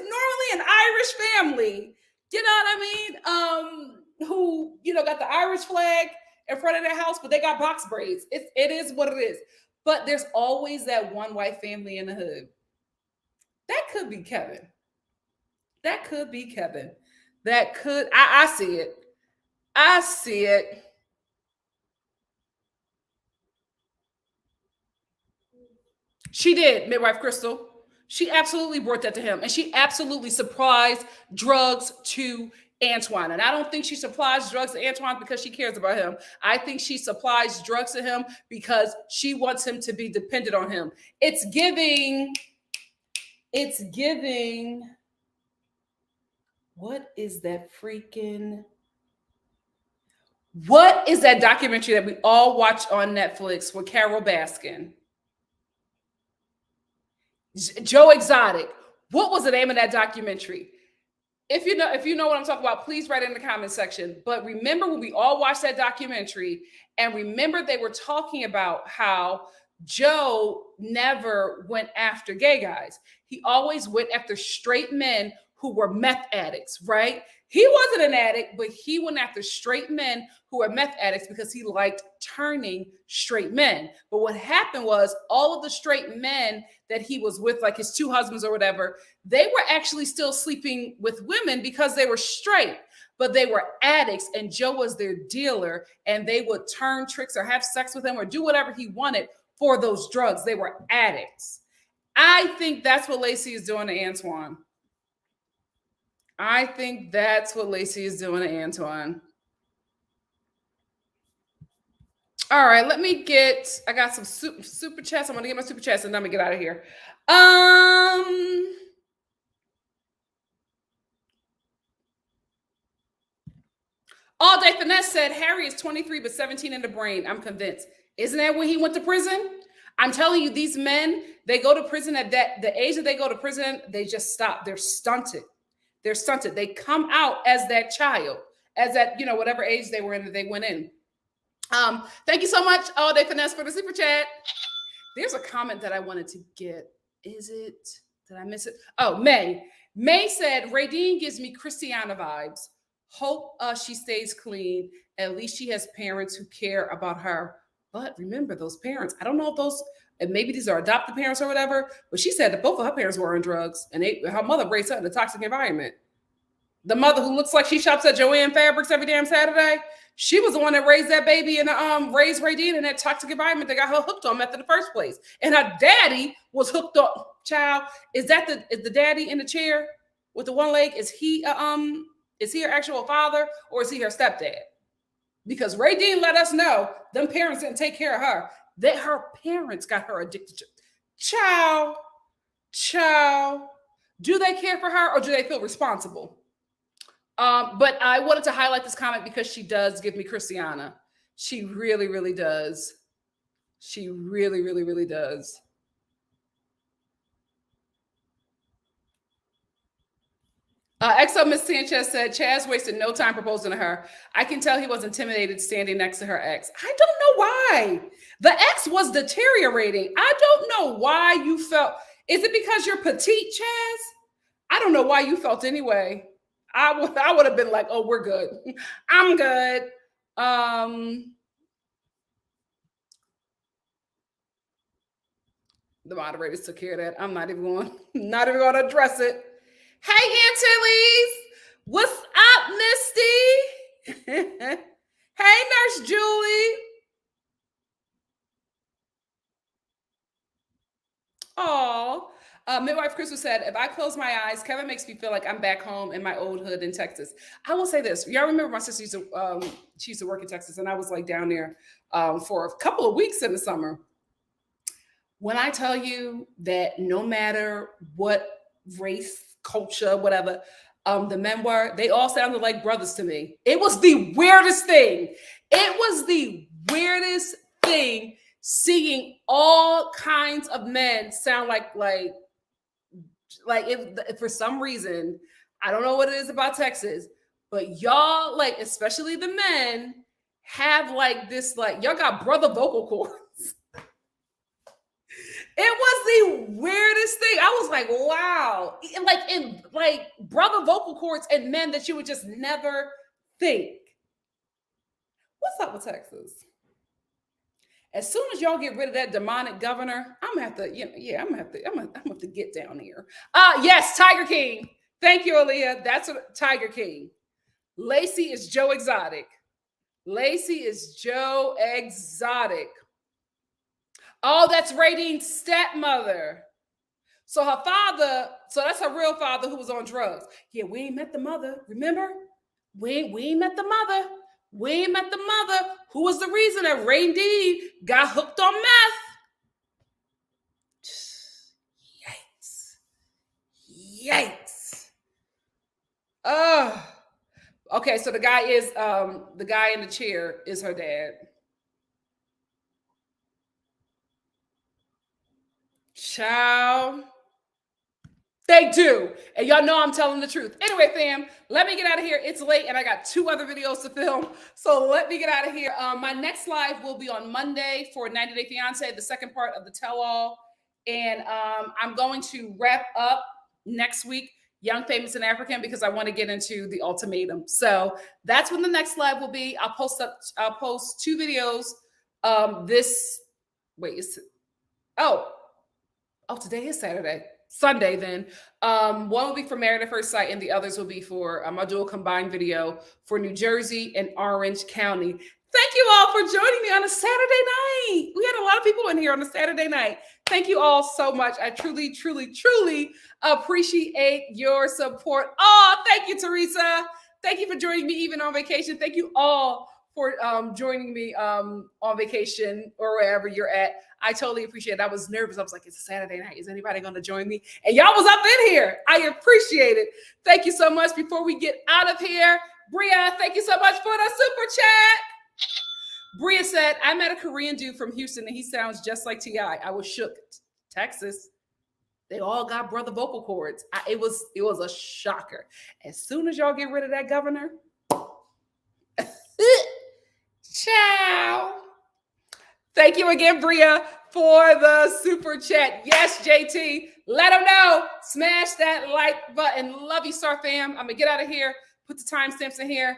an Irish family, you know what I mean? Who, got the Irish flag in front of their house, but they got box braids. It is what it is. But there's always that one white family in the hood. That could be Kevin. That could be Kevin. That could, I see it. I see it. She did, midwife Crystal. She absolutely brought that to him. And she absolutely supplies drugs to Antoine. And I don't think she supplies drugs to Antoine because she cares about him. I think she supplies drugs to him because she wants him to be dependent on him. It's giving. What is that documentary that we all watch on Netflix with Carol Baskin? Joe Exotic. What was the name of that documentary? If you know what I'm talking about, please write it in the comment section. But remember when we all watched that documentary, and remember they were talking about how Joe never went after gay guys. He always went after straight men who were meth addicts, right? He wasn't an addict, but he went after straight men who were meth addicts because he liked turning straight men. But what happened was all of the straight men that he was with, like his two husbands or whatever, they were actually still sleeping with women because they were straight, but they were addicts, and Joe was their dealer, and they would turn tricks or have sex with him or do whatever he wanted for those drugs. They were addicts. I think that's what Lacey is doing to Antoine. I think that's what Lacey is doing to Antoine. All right, I got some super chats. I'm going to get my super chats and then I'm going to get out of here. All Day Finesse said, Harry is 23 but 17 in the brain. I'm convinced. Isn't that when he went to prison? I'm telling you, these men, they go to prison at the age that they go to prison, they just stop. They're stunted. They're stunted. They come out as that child, as that, whatever age they were in that they went in. Thank you so much, All Day Finesse, for the super chat. There's a comment that I wanted to get. Did I miss it? Oh, May. May said, Raydean gives me Christiana vibes. Hope she stays clean. At least she has parents who care about her. But remember, those parents, I don't know if and maybe these are adopted parents or whatever, but she said that both of her parents were on drugs, and her mother raised her in a toxic environment. The mother who looks like she shops at Joanne Fabrics every damn Saturday, she was the one that raised that baby and raised Raydean in that toxic environment that got her hooked on meth in the first place. And her daddy was hooked on. Child, is the daddy in the chair with the one leg? Is he her actual father, or is he her stepdad? Because Raydean let us know them parents didn't take care of her. That her parents got her addicted to. Child. Do they care for her, or do they feel responsible? But I wanted to highlight this comment because she does give me Christiana. She really, really does. She really, really, really does. XO Miss Sanchez said, Chazz wasted no time proposing to her. I can tell he was intimidated standing next to her ex. I don't know why. The ex was deteriorating. I don't know why you felt. Is it because you're petite, Chazz? I don't know why you felt anyway. I would have been like, oh, we're good. I'm good. The moderators took care of that. I'm not even going to address it. Hey, Antilles. What's up, Misty? Hey, Nurse Julie. Oh, midwife Crystal said, if I close my eyes, Kevin makes me feel like I'm back home in my old hood in Texas. I will say this. Y'all remember my sister she used to work in Texas, and I was like down there for a couple of weeks in the summer. When I tell you that no matter what race, culture, whatever, the men were, they all sounded like brothers to me. It was the weirdest thing. Seeing all kinds of men sound like if for some reason, I don't know what it is about Texas, but y'all, like, especially the men, have like this, like, y'all got brother vocal cords. was the weirdest thing. I was like, wow. In brother vocal cords and men that you would just never think. What's up with Texas? As soon as y'all get rid of that demonic governor, I'm gonna have to, I'm gonna have to get down here. Yes, Tiger King. Thank you, Aaliyah. That's a Tiger King. Lacey is Joe Exotic. Lacey is Joe Exotic. Oh, that's Raydean's stepmother. So her father, so that's her real father who was on drugs. Yeah, we ain't met the mother. Remember? We ain't met the mother. We ain't met the mother. Who was the reason that Raydean got hooked on meth? Yikes. Oh. Okay, so the guy in the chair is her dad. Ciao. They do. And y'all know I'm telling the truth. Anyway, fam, let me get out of here. It's late and I got 2 other videos to film. So let me get out of here. My next live will be on Monday for 90 Day Fiance, the second part of the tell-all. And I'm going to wrap up next week, Young, Famous, and African, because I want to get into the ultimatum. So that's when the next live will be. I'll post 2 videos. Today is Sunday then. One will be for Married at First Sight and the others will be for my dual combined video for New Jersey and Orange County. Thank you all for joining me on a Saturday night. We had a lot of people in here on a Saturday night. Thank you all so much. I truly, truly, truly appreciate your support. Oh, thank you, Teresa. Thank you for joining me even on vacation. Thank you all for joining me on vacation or wherever you're at. I totally appreciate it. I was nervous. I was like, it's a Saturday night. Is anybody going to join me? And y'all was up in here. I appreciate it. Thank you so much. Before we get out of here, Bria, thank you so much for the super chat. Bria said, I met a Korean dude from Houston and he sounds just like T.I. I was shook. Texas, they all got brother vocal cords. It was a shocker. As soon as y'all get rid of that governor, ciao. Thank you again, Bria, for the super chat. Yes, JT, let them know. Smash that like button. Love you, Star Fam. I'm going to get out of here, put the timestamps in here,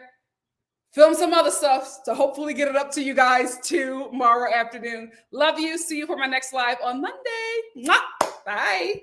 film some other stuff to hopefully get it up to you guys tomorrow afternoon. Love you. See you for my next live on Monday. Mwah. Bye.